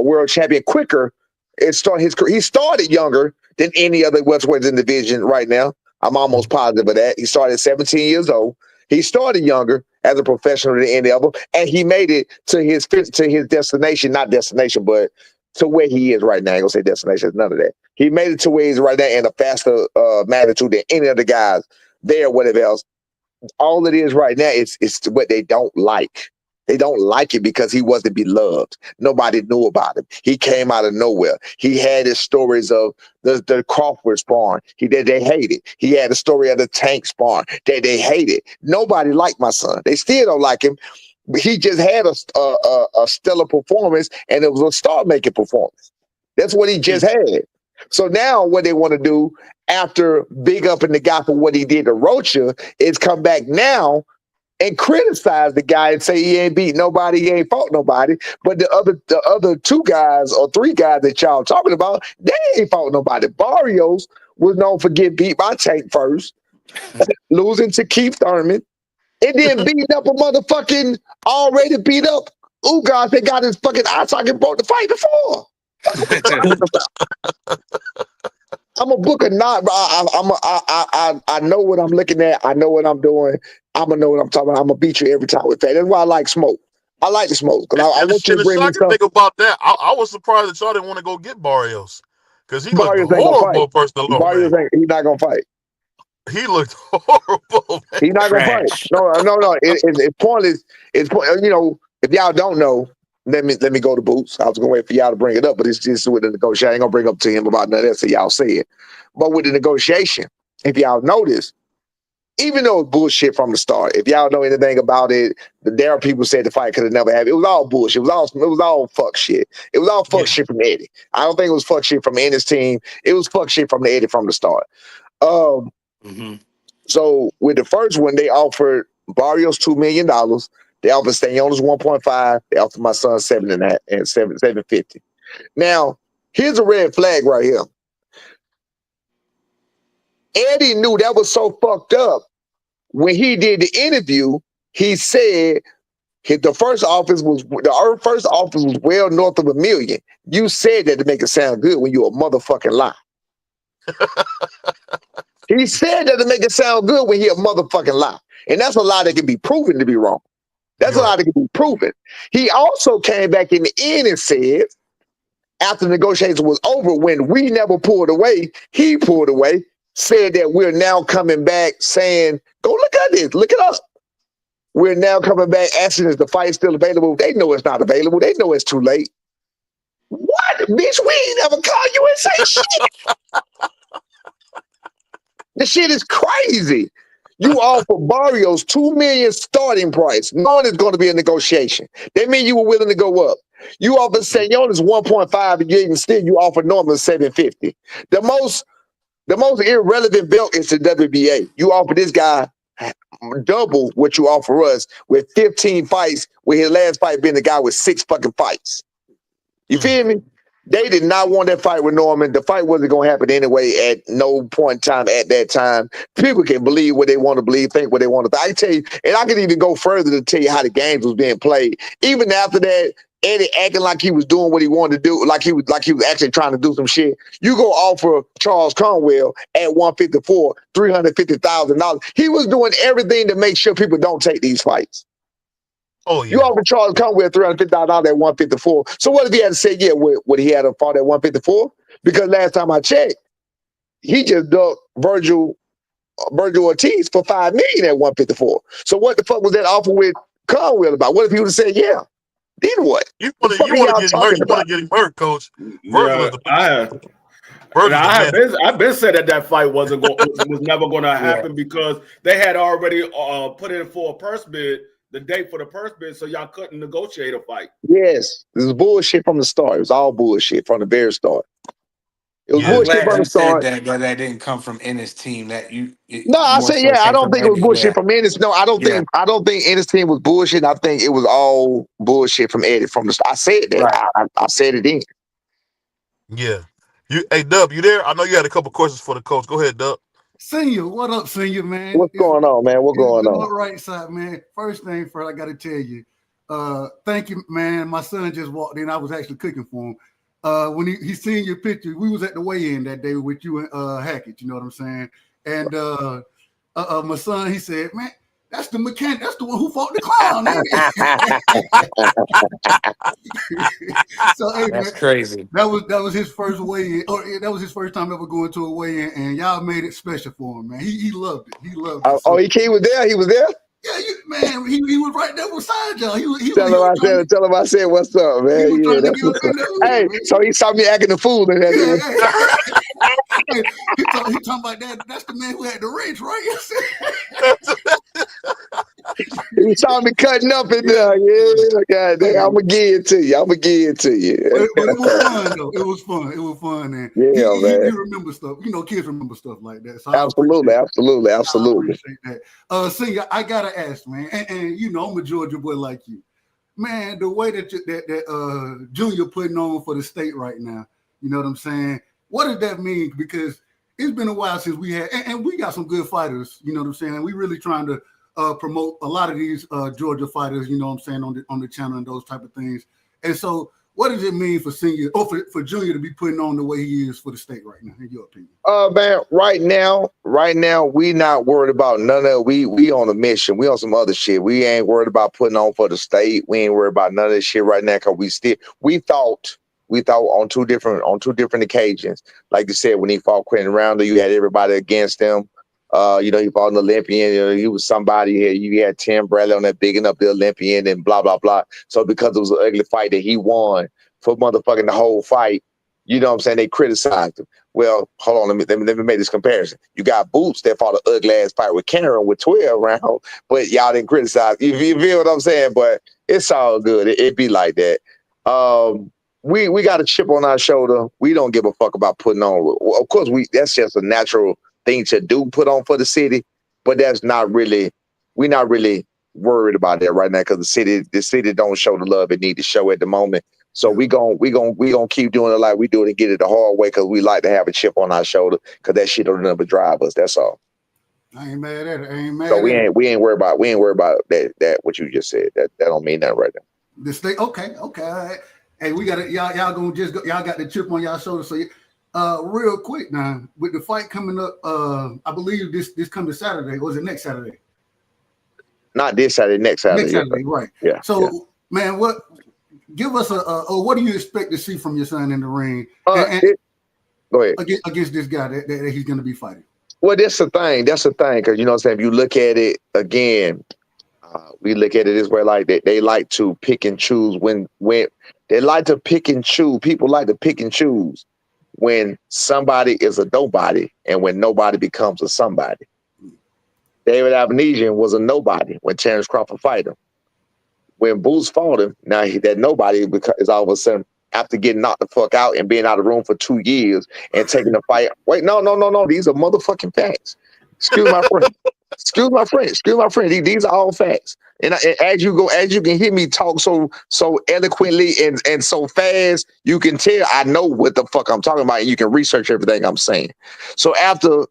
world champion quicker. He started younger than any other welterweight in the division right now. I'm almost positive of that. He started at 17 years old. He started younger as a professional than any of them, and he made it to his destination, not destination, but to where he is right now. I ain't gonna say destination, none of that. He made it to where he's right now in a faster magnitude than any of the guys there, whatever else. All it is right now is what they don't like. They don't like it because he wasn't beloved. Nobody knew about him. He came out of nowhere. He had his stories of the Crawford sparring. They hated. He had the story of the Tank sparring. They hated. Nobody liked my son. They still don't like him. He just had a stellar performance, and it was a star-making performance. That's what he just had. So now what they want to do after big up in the guy for what he did to Rocha is come back now and criticize the guy and say he ain't beat nobody, he ain't fought nobody. But the other two guys or three guys that y'all talking about, they ain't fought nobody. Barrios was known for getting beat by Tank first, losing to Keith Thurman, and then beating up a motherfucking already beat up Ugas, they got his fucking eye socket broke the fight before. I'm a booker, not. I know what I'm looking at. I know what I'm doing. I'm gonna know what I'm talking about. I'm gonna beat you every time with that. That's why I like smoke. I like the smoke because I want you to the bring me shocking something. thing about that, I was surprised that y'all didn't want to go get Barrios because he looked Barrios ain't gonna fight. horrible versus the low Barrios man. ain't. He's not gonna fight. He looked horrible, man. He's not gonna fight. No. It's pointless. You know, if y'all don't know, let me go to Boots. I was gonna wait for y'all to bring it up, but it's just with the negotiation. I ain't gonna bring up to him about none of that, so y'all say it. But with the negotiation, if y'all notice, even though it's bullshit from the start, if y'all know anything about it, there are people said the fight could have never happened. It was all bullshit. It was all fuck shit. It was all fuck shit from Eddie. I don't think it was fuck shit from Ennis team. It was fuck shit from the Eddie from the start. So with the first one, they offered Barrios $2 million. They offered Stanionis 1.5. They offered my son 7.5 and 750. Now, here's a red flag right here. Eddie knew that was so fucked up. When he did the interview, he said the first offer was well north of $1 million. You said that to make it sound good when you're a motherfucking lie. He said that to make it sound good when he a motherfucking lie. And that's a lie that can be proven to be wrong. That's a lie that can be proven. He also came back in the end and said, after the negotiation was over, when we never pulled away, he pulled away, said that we're now coming back saying, go look at this, look at us. We're now coming back asking is the fight still available. They know it's not available. They know it's too late. What? Bitch, we ain't never call you and say shit. The shit is crazy. You offer Barrios $2 million starting price, knowing it's going to be a negotiation. That means you were willing to go up. You offer Stanionis 1.5, and you offer Norman 750. The most irrelevant belt is the WBA. You offer this guy double what you offer us with 15 fights, with his last fight being the guy with 6 fucking fights. You feel me? They did not want that fight with Norman. The fight wasn't going to happen anyway at no point in time at that time. People can believe what they want to believe, think what they want to think. I tell you, and I can even go further to tell you how the games was being played. Even after that, Eddie acting like he was doing what he wanted to do, like he was actually trying to do some shit. You go offer Charles Conwell at 154, $350,000. He was doing everything to make sure people don't take these fights. Oh, yeah. You offer Charles Conwell $350,000 at 154. So what if he had to say, yeah, would he had a fought at 154? Because last time I checked, he just ducked Virgil Ortiz for $5 million at 154. So what the fuck was that offer with Conwell about? What if he would have said, yeah? Then what? You want to get him hurt, Coach. Virgil is the I've been said that fight was never going to happen because they had already put in for a purse bid, the date for the purse bid, so y'all couldn't negotiate a fight. Yes, this is bullshit from the start. It was all bullshit from the very start. It was bullshit from the start. That didn't come from Ennis team. I don't think it was bullshit from Ennis. No, I don't think Ennis team was bullshit. I think it was all bullshit from Eddie from the start. I said that. Right. I said it in. Yeah. Hey, Dub, you there? I know you had a couple questions for the coach. Go ahead, Dub. Senior, what up, Senior, man? What's going on, man? What's going on? Right side, man. First thing first, I got to tell you, thank you, man. My son just walked in. I was actually cooking for him. When he seen your picture, we was at the weigh-in that day with you and Hackett, you know what I'm saying? And my son, he said, man, that's the mechanic. That's the one who fought the clown. So, hey, that's man, crazy. That was his first weigh-in, or that was his first time ever going to a weigh-in, and y'all made it special for him, man. He loved it. He loved it. He was there. He was there. Yeah, man, he was right there beside y'all. Tell him I said what's up, man. Hey, so he saw me acting a fool in that. He talking about that. That's the man who had the wrench, right? He saw me cutting up in there. Yeah, goddamn, I'm gonna give it to you. But it was fun though. It was fun, and man. He remember stuff. You know, kids remember stuff like that. So absolutely. I appreciate that. Senior, I gotta ask, man, and you know, I'm a Georgia boy like you, man. The way that Junior putting on for the state right now, you know what I'm saying? What does that mean? Because it's been a while since we had, and we got some good fighters, you know what I'm saying? And we really trying to promote a lot of these Georgia fighters, you know what I'm saying, on the channel and those type of things. And so what does it mean for Senior or for Junior to be putting on the way he is for the state right now, in your opinion? Man, right now, we not worried about none of we on a mission. We on some other shit. We ain't worried about putting on for the state. We ain't worried about none of this shit right now because we thought on two different occasions. Like you said, when he fought Quentin Rounder, you had everybody against him. He fought an Olympian. He was somebody here. You had Tim Bradley on that bigging up the Olympian and blah, blah, blah. So because it was an ugly fight that he won for motherfucking the whole fight, you know what I'm saying? They criticized him. Well, hold on, let me make this comparison. You got Boots that fought an ugly ass fight with Karen with 12 rounds, but y'all didn't criticize. You feel what I'm saying? But it's all good. It be like that. We got a chip on our shoulder. We don't give a fuck about putting on. Of course, that's just a natural thing to do, put on for the city, but we're not really worried about that right now because the city don't show the love it need to show at the moment. So we gonna keep doing it like we do it and get it the hard way because we like to have a chip on our shoulder because that shit don't never drive us. That's all. I ain't mad at it. So we ain't worried about that what you just said. That don't mean nothing right now. The state, okay. All right. Hey, we got it. Y'all gonna just go, y'all got the chip on y'all shoulder. So real quick now, with the fight coming up, I believe this coming Saturday, or is it next Saturday? Not this Saturday, next Saturday. Next Saturday, right. Yeah. So, man, give us what do you expect to see from your son in the ring go ahead. Against this guy that he's going to be fighting? Well, that's the thing, because you know what I'm saying, if you look at it again, we look at it this way, like they like to pick and choose when they like to pick and choose. People like to pick and choose when somebody is a nobody and when nobody becomes a somebody. David Avenesian was a nobody when Terrence Crawford fight him. When Boots fought him, now that nobody is all of a sudden, after getting knocked the fuck out and being out of the room for 2 years and taking the fight. Wait, no. These are motherfucking facts. Excuse my friend. Excuse my friend. These are all facts. And as you can hear me talk so eloquently and so fast, you can tell I know what the fuck I'm talking about, and you can research everything I'm saying. So after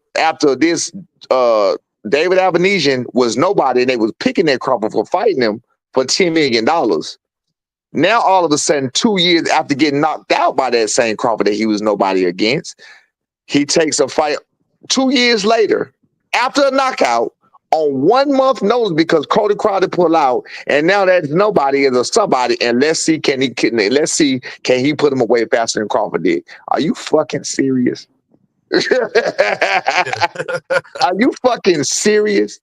this, David Avenesian was nobody, and they was picking that Crawford for fighting him for $10 million. Now, all of a sudden, 2 years after getting knocked out by that same Crawford that he was nobody against, he takes a fight 2 years later after a knockout on 1 month notice because Cody Crowder pulled out, and now that nobody is a somebody. And let's see, can he put him away faster than Crawford did? Are you fucking serious? Are you fucking serious?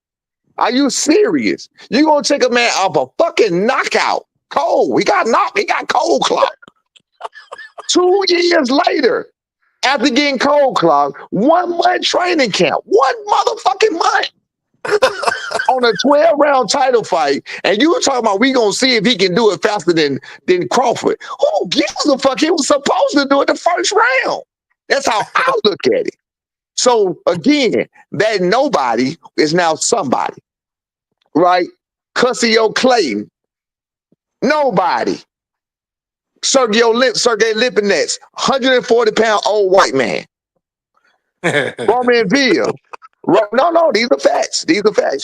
Are you serious? You gonna take a man off a fucking knockout? Cold. He got knocked. He got cold clock. 2 years later, after getting cold clock, 1 month training camp, 1 motherfucking month on a 12-round title fight, and you were talking about we gonna see if he can do it faster than Crawford. Who gives a fuck? He was supposed to do it the first round. That's how I look at it. So again, that nobody is now somebody, right? Cussio Clayton, nobody. Sergey Lipinets, 140-pound old white man. Roman Ville. No, these are facts.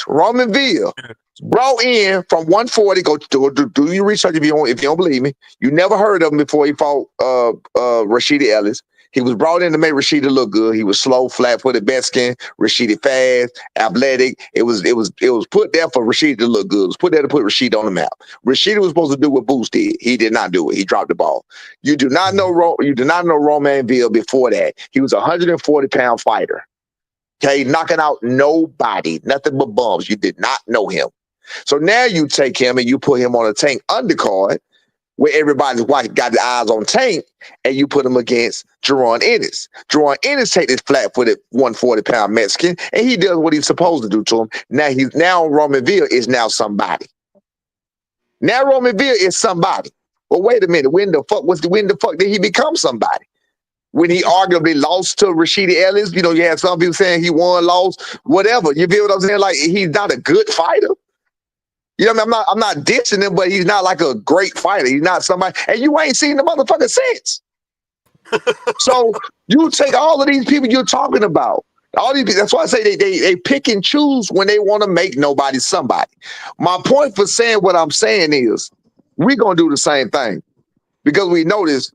Roman Ville brought in from 140. Go do your research if you don't believe me. You never heard of him before he fought Rashida Ellis. He was brought in to make Rashida look good. He was slow, flat-footed, Mexican. Rashida fast, athletic. It was put there for Rashida to look good. It was put there to put Rashida on the map. Rashida was supposed to do what Boots did. He did not do it. He dropped the ball. You do not know Roman Ville before that. He was a 140-pound fighter. Okay, knocking out nobody, nothing but bums. You did not know him. So now you take him and you put him on a Tank undercard where everybody's got the eyes on Tank, and you put him against Jerron Ennis. Jerron Ennis take this flat-footed 140-pound Mexican, and he does what he's supposed to do to him. Now Roman Ville is now somebody. Now Roman Ville is somebody. Well, wait a minute. When the fuck did he become somebody? When he arguably lost to Rashida Ellis, you had some people saying he won, lost, whatever. You feel what I'm saying? Like, he's not a good fighter. You know what I mean? I'm not dissing him, but he's not like a great fighter. He's not somebody, and you ain't seen the motherfucker since. So you take all of these people you're talking about, All these, that's why I say they pick and choose when they want to make nobody somebody. My point for saying what I'm saying is we're gonna do the same thing because we notice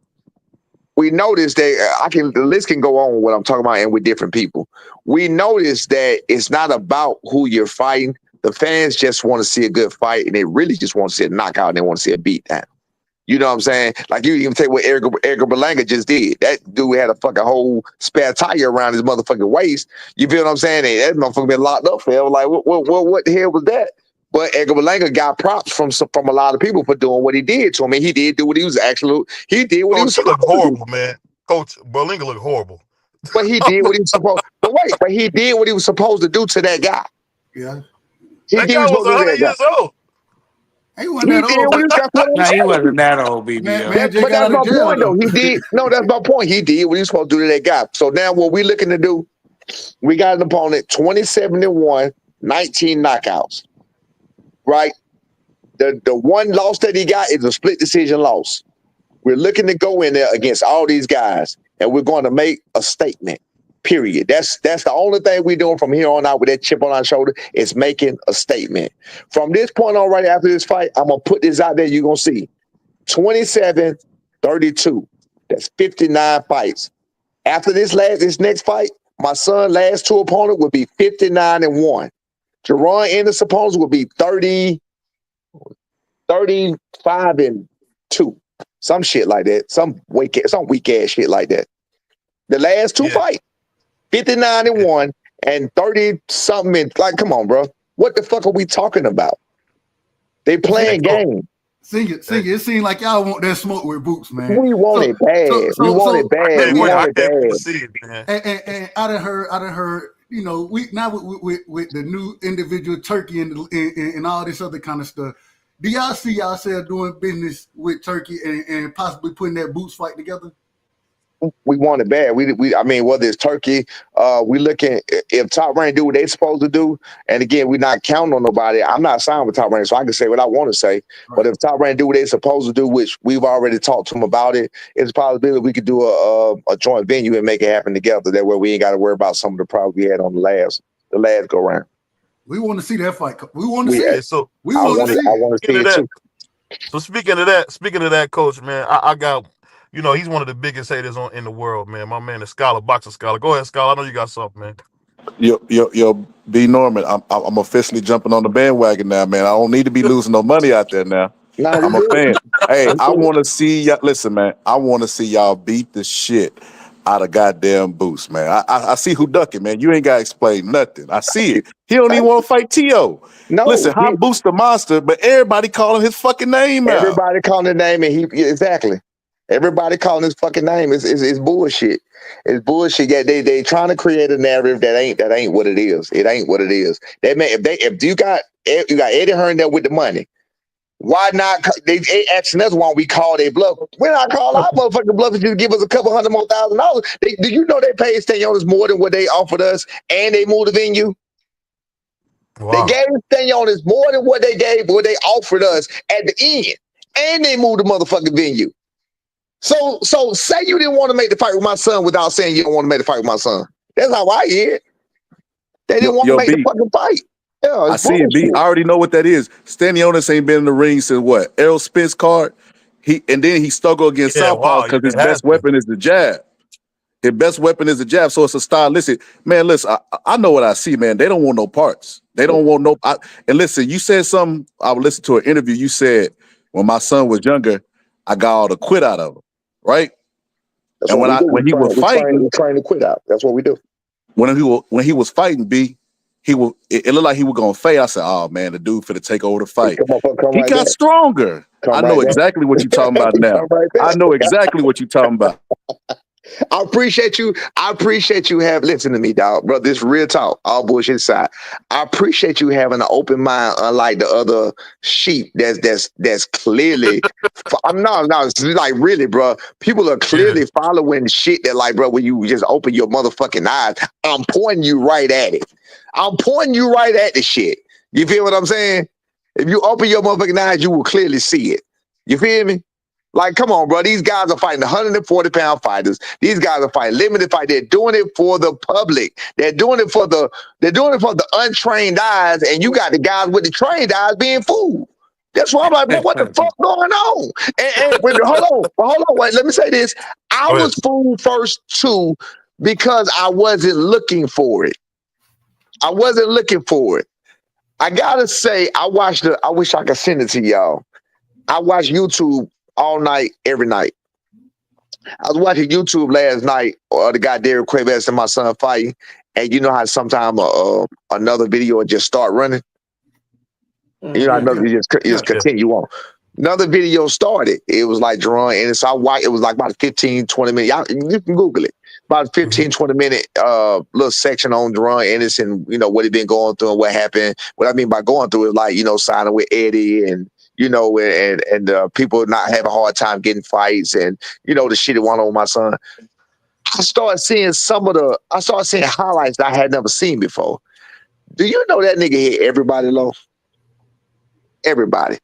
that the list can go on with what I'm talking about and with different people. We notice that it's not about who you're fighting. The fans just want to see a good fight and they really just want to see a knockout and they want to see a beatdown. You know what I'm saying? Like you even take what Edgar Berlanga just did. That dude had a fucking whole spare tire around his motherfucking waist. You feel what I'm saying? And that motherfucker been locked up for him. Like what the hell was that? But Edgar Berlanga got props from a lot of people for doing what he did to him. And he did do what he was he did what he was supposed looked horrible, man. Coach Berlinga looked horrible. But he did what he was supposed. But he did what he was supposed to do to that guy. Yeah. That guy was 100 years old. He wasn't that old. That's what I'm Nah, he saying. wasn't that old, BBL. Man, But that's my point, though. He did. No, that's my point. He did what he was supposed to do to that guy. So now what we looking to do, we got an opponent, 27-1, 19 knockouts. Right? The one loss that he got is a split decision loss. We're looking to go in there against all these guys, and we're going to make a statement. Period. That's the only thing we're doing from here on out with that chip on our shoulder is making a statement. From this point on, right after this fight, I'm going to put this out there. You're going to see 27-32. That's 59 fights. After this next fight, my son's last two opponent will be 59-1. Jerron Anderson opponents will be 35-2. Some shit like that. Some weak ass shit like that. The last two fights. 59-1 and 30-something. Like, come on, bro. What the fuck are we talking about? They playing games. Sing it. It seemed like y'all want that smoke with Boots, man. We want it bad. We want it bad. We want it bad. And I done heard, you know, we now with the new individual Turkey and all this other kind of stuff. Do y'all see yourself doing business with Turkey and possibly putting that Boots fight together? We want it bad. I mean, whether it's Turkey, we looking if Top Rank do what they supposed to do. And again, we're not counting on nobody. I'm not signed with Top Rank, so I can say what I want to say. Right. But if Top Rank do what they supposed to do, which we've already talked to them about it, it's a possibility we could do a joint venue and make it happen together. That way we ain't got to worry about some of the problems we had on the last go round. We want to see that fight. We want to see it. So we want to see it. I want to see it too. So speaking of that, Coach, man, I got. You know, he's one of the biggest haters in the world, man. My man is Scholar, Boxer Scholar. Go ahead, Scholar. I know you got something, man. Yo, B. Norman, I'm officially jumping on the bandwagon now, man. I don't need to be losing no money out there now. I'm a fan. Hey, I want to see y'all. Listen, man, I want to see y'all beat the shit out of goddamn Boots, man. I see who ducking, man. You ain't got to explain nothing. I see it. He don't even want to fight T.O. No, listen, how Boots the monster, but everybody calling his fucking name out. Everybody calling the name, and exactly. Everybody calling his fucking name is bullshit. It's bullshit. Yeah, they trying to create a narrative that ain't what it is. It ain't what it is. If you got Eddie Hearn there with the money, why not? They asking us why we call their bluff. We're not calling our motherfucking bluff if you give us a couple $100 more $1,000. Do you know they paid Stanionis more than what they offered us, and they moved the venue? Wow. They gave Stanionis more than what they offered us at the end, and they moved the motherfucking venue. So say you didn't want to make the fight with my son without saying you don't want to make the fight with my son. That's how I hear it. They didn't want to make the fucking fight. Yeah, I see it, B. I already know what that is. Stanionis ain't been in the ring since what? Errol Spence card. And then he struggled against Southpaw because his best weapon is the jab. His best weapon is the jab, so it's a stylistic. Man, listen, I know what I see, man. They don't want no parts. They don't want no. And listen, you said something. I would listen to an interview. You said when my son was younger, I got all the quit out of him. Right, that's and when he was fighting, we're trying to quit out. That's what we do. When he was fighting, B, it looked like he was gonna fade. I said, "Oh man, the dude for to take over the fight." He got stronger. I know exactly what you're talking about now. I know exactly what you're talking about. I appreciate you. Listen to me, dog, bro. This real talk, all bullshit aside. I appreciate you having an open mind, unlike the other sheep. That's clearly. No, it's like really, bro. People are clearly following shit that, like, bro, when you just open your motherfucking eyes, I'm pointing you right at it. I'm pointing you right at the shit. You feel what I'm saying? If you open your motherfucking eyes, you will clearly see it. You feel me? Like, come on, bro. These guys are fighting 140-pound fighters. These guys are fighting limited fight. They're doing it for the public. They're doing it for the untrained eyes, and you got the guys with the trained eyes being fooled. That's why I'm like, bro, what the fuck going on? Hold on. Wait, let me say this. I was fooled first too because I wasn't looking for it. I gotta say, I wish I could send it to y'all. I watch YouTube all night, every night. I was watching YouTube last night, the guy Derek Quavis and my son fighting, and you know how sometimes another video would just start running. You know, another video just continue on. Another video started. It was like drawing, and so it was like about 15, 20 minutes. Y'all, you can Google it. About 15, 20 minute little section on Deron Ennis and, you know, what he been going through and what happened. What I mean by going through is like, you know, signing with Eddie and, you know, and people not having a hard time getting fights and, you know, the shit that went on with my son. I started seeing highlights that I had never seen before. Do you know that nigga hit everybody low? Everybody.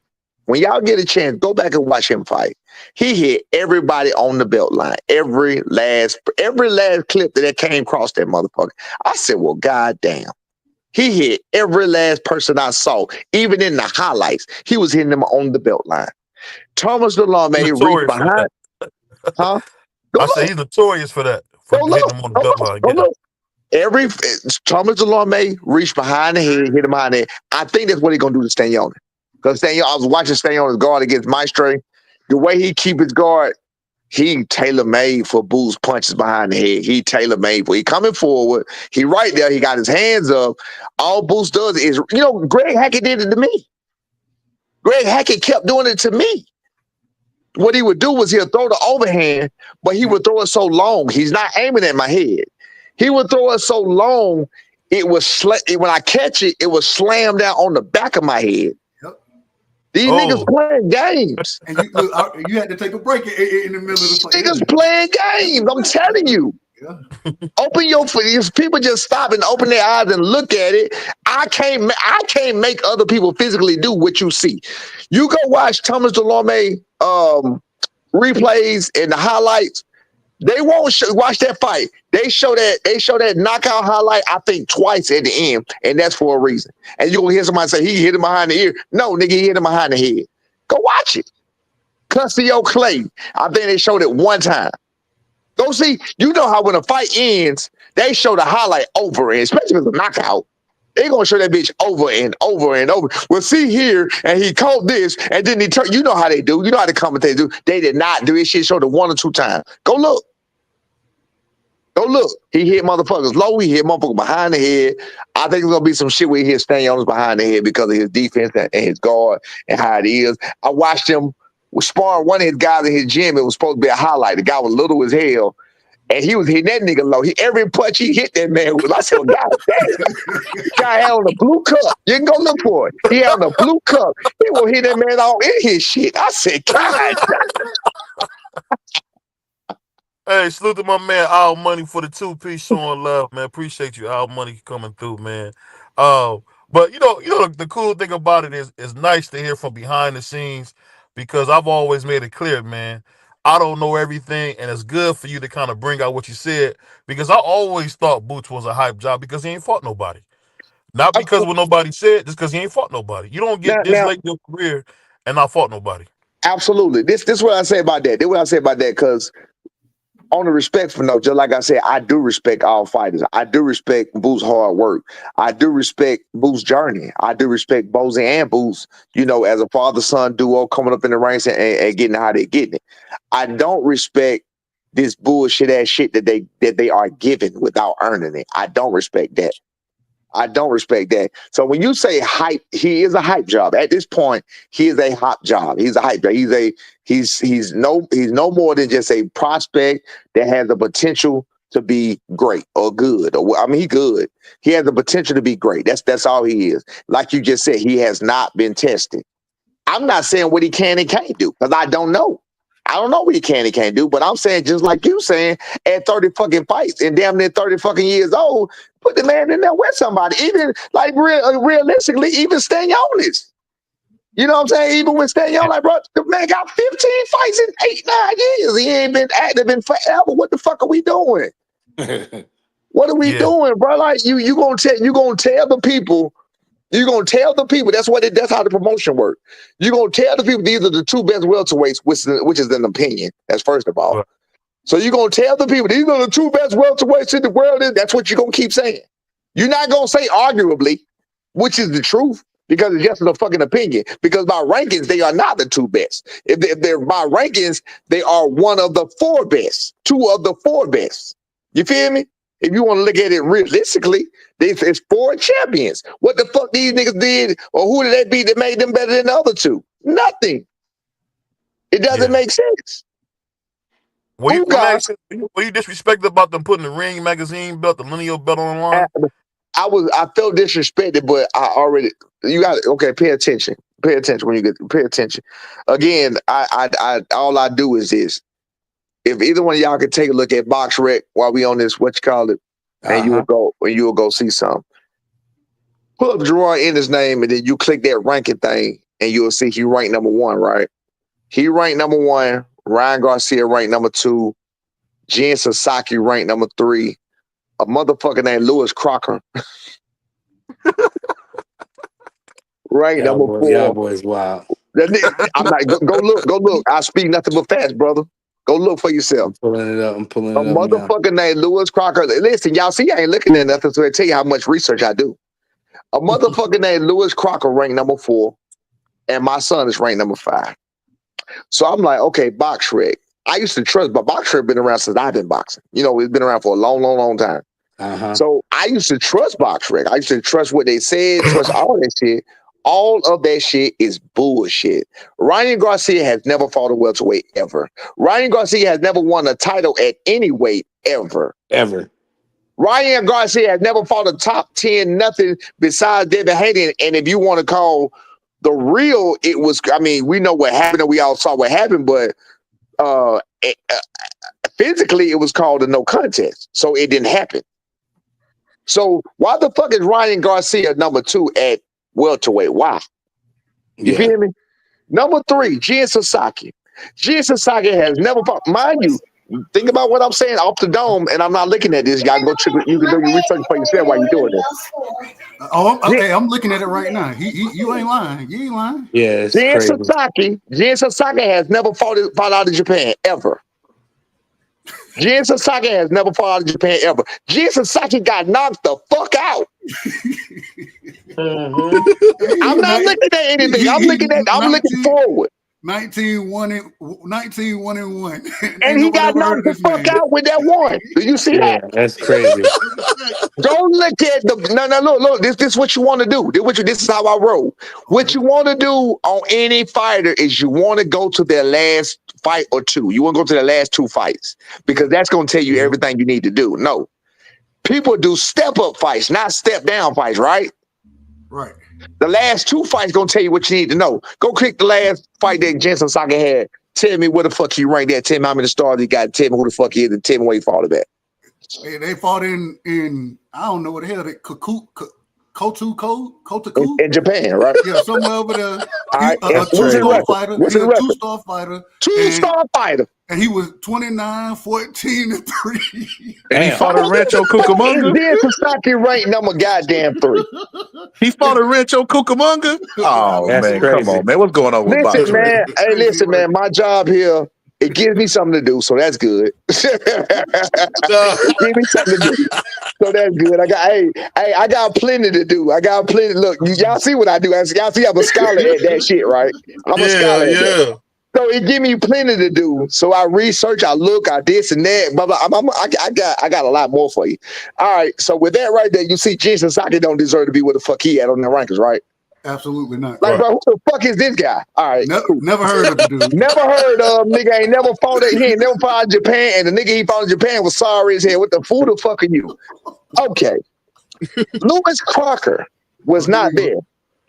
When y'all get a chance, go back and watch him fight. He hit everybody on the belt line. Every last clip that came across that motherfucker. I said, well, goddamn. He hit every last person I saw, even in the highlights. He was hitting them on the belt line. Thomas Delorme reached behind. Huh? I say he's notorious for that. For hitting them on the belt line. Thomas Delorme reached behind the head, hit him behind the head. I think that's what he's gonna do to Stanionis. Because I was watching Stanionis guard against Maestre. The way he keep his guard, he tailor-made for Boo's punches behind the head. He tailor-made for. He coming forward. He right there. He got his hands up. All Boo's does is, you know, Greg Hackett did it to me. Greg Hackett kept doing it to me. What he would do was he'll throw the overhand, but he would throw it so long. He's not aiming at my head. He would throw it so long, when I catch it, it was slammed down on the back of my head. These niggas playing games. And you had to take a break in the middle of the fight. Niggas playing games. I'm telling you. Yeah. Open your face. People just stop and open their eyes and look at it. I can't make other people physically do what you see. You go watch Thomas Delorme replays and the highlights. They won't watch that fight. They show that knockout highlight, I think, twice at the end, and that's for a reason. And you're gonna hear somebody say he hit him behind the ear. No, nigga, he hit him behind the head. Go watch it. Cussio Clay. I think they showed it one time. Go see. You know how when a fight ends, they show the highlight over, and especially if it's a knockout. They're gonna show that bitch over and over and over. Well, see here, and he caught this, and then he turned. You know how they do. You know how the commentators do. They did not do this shit. Showed it 1 or 2 times. Go look. Go look. He hit motherfuckers low. He hit motherfuckers behind the head. I think there's gonna be some shit where he hit Stanionis behind the head because of his defense and his guard and how it is. I watched him spar one of his guys in his gym. It was supposed to be a highlight. The guy was little as hell. And he was hitting that nigga low. Every punch he hit that man with. I said, God damn. Guy had on a blue cup. You can go look for it. He had on a blue cup. He will hit that man all in his shit. I said, God. Hey, salute to my man Al Money for the 2-piece showing love, man. Appreciate you, Al Money, coming through, man. But you know, the cool thing about it is it's nice to hear from behind the scenes because I've always made it clear, man. I don't know everything, and it's good for you to kind of bring out what you said because I always thought Boots was a hype job because he ain't fought nobody. Not because what nobody said, just because he ain't fought nobody. You don't get this late in your career and not fought nobody. Absolutely. This is what I say about that. This is what I say about that because on the respectful note, just like I said, I do respect all fighters. I do respect Boo's hard work. I do respect Boo's journey. I do respect Bozy and Boo's, you know, as a father-son duo coming up in the ranks and getting how they're getting it. I don't respect this bullshit ass shit that they are given without earning it. I don't respect that. I don't respect that. So when you say hype, he is a hype job. At this point, he is a hype job. He's a hype job. He's no more than just a prospect that has the potential to be great or good. He's good. He has the potential to be great. That's all he is. Like you just said, he has not been tested. I'm not saying what he can and can't do because I don't know. I don't know what he can and can't do, but I'm saying just like you saying, at 30 fucking fights and damn near 30 fucking years old, put the man in there with somebody. Even like realistically, even Stanionis. You know what I'm saying? Even with Stanion, like, bro, the man got 15 fights in 8-9 years. He ain't been active in forever. What the fuck are we doing? What are we doing, bro? Like you gonna tell the people. You're gonna tell the people. That's how the promotion works. You're gonna tell the people these are the two best welterweights, which is an opinion. That's first of all. Right. So you're gonna tell the people these are the two best welterweights in the world. That's what you're gonna keep saying. You're not gonna say arguably, which is the truth, because it's just a fucking opinion. Because by rankings, they are not the two best. If they're by rankings, they are one of the four best, two of the four best. You feel me? If you want to look at it realistically, it's four champions. What the fuck these niggas did, or who did they beat that made them better than the other two? Nothing. It doesn't make sense. Were you disrespected about them putting the Ring magazine belt, the lineal belt on the line? I felt disrespected, but you got okay. Pay attention. Pay attention when you pay attention. Again, I all I do is this. If either one of y'all could take a look at BoxRec while we on this, and you will go see something. Pull up Gerard Ender's name, and then you click that ranking thing, and you'll see he ranked number 1, right? He ranked number 1. Ryan Garcia ranked number 2. Jen Sasaki ranked number 3. A motherfucker named Lewis Crocker ranked number 4. Y'all boys, wow. I'm like, go look. I speak nothing but facts, brother. Go look for yourself. I'm pulling it up. A motherfucker named Lewis Crocker. Listen, y'all see, I ain't looking at nothing, so I tell you how much research I do. A motherfucker named Lewis Crocker ranked number 4, and my son is ranked number 5. So I'm like, okay, BoxRec. I used to trust, but BoxRec been around since I've been boxing. You know, it's been around for a long, long, long time. So I used to trust BoxRec. I used to trust what they said, trust all that shit. All of that shit is bullshit. Ryan Garcia has never fought a welterweight ever. Ryan Garcia has never won a title at any weight ever. Ever. Ryan Garcia has never fought a top 10 nothing besides David Hayden. And if you want to call the real, it was, I mean, we know what happened and we all saw what happened, but physically it was called a no contest. So it didn't happen. So why the fuck is Ryan Garcia number 2 at welterweight? Why? You feel me? Number 3, Jen Sasaki. Jen Sasaki has never fought. Mind you, think about what I'm saying off the dome, and I'm not looking at this. Y'all go check. You can do your research for yourself while you're doing this. I'm looking at it right now. You ain't lying. You ain't lying. Yeah, Jen Sasaki has never fought out of Japan ever. Jen Sasaki has never fought out of Japan ever. Jen Sasaki got knocked the fuck out. I'm not looking at anything. I'm looking forward. 19-1-1. And he got knocked the fuck out with that one. Do you see that? That's crazy. Don't look at look. This is what you want to do. This is how I roll. What you want to do on any fighter is you want to go to their last fight or 2. You want to go to their last 2 fights because that's going to tell you everything you need to do. No. People do step-up fights, not step-down fights, right? Right. The last 2 fights gonna tell you what you need to know. Go click the last fight that Jen Sasaki had. Tell me where the fuck he ranked at. Tell me how many stars he got. Tell me who the fuck he is, and tell me where he fought at. Hey, they fought in I don't know what the hell they Kotaku in Japan, right? Yeah, somewhere over there. All right. A 2-star fighter. What's his record? 2-star fighter. 2-star fighter. And he was 29-14-3. And he fought a Rancho Cucamonga. Jen Sasaki ranked number goddamn 3. He fought a Rancho Cucamonga. Oh man, crazy. Come on, man. What's going on with Listen, man. Hey, listen, man. My job here, it gives me something to do, so that's good. Give me something to do, so that's good. I got plenty to do. I got plenty. Look, y'all see what I do. Y'all see I'm a scholar at that shit, right? I'm a scholar at that. So it give me plenty to do. So I research, I look, I this and that. Blah, blah. I got a lot more for you. All right. So with that right there, you see, Jen Sasaki don't deserve to be where the fuck he at on the rankings, right? Absolutely not. Like, bro, who the fuck is this guy? All right. Never heard of the dude. Never heard of nigga. Ain't never fought it. He ain't never fought in Japan, and the nigga he fought in Japan was sorry as hell. What the fool the fuck are you? Okay. Lewis Crocker was not there.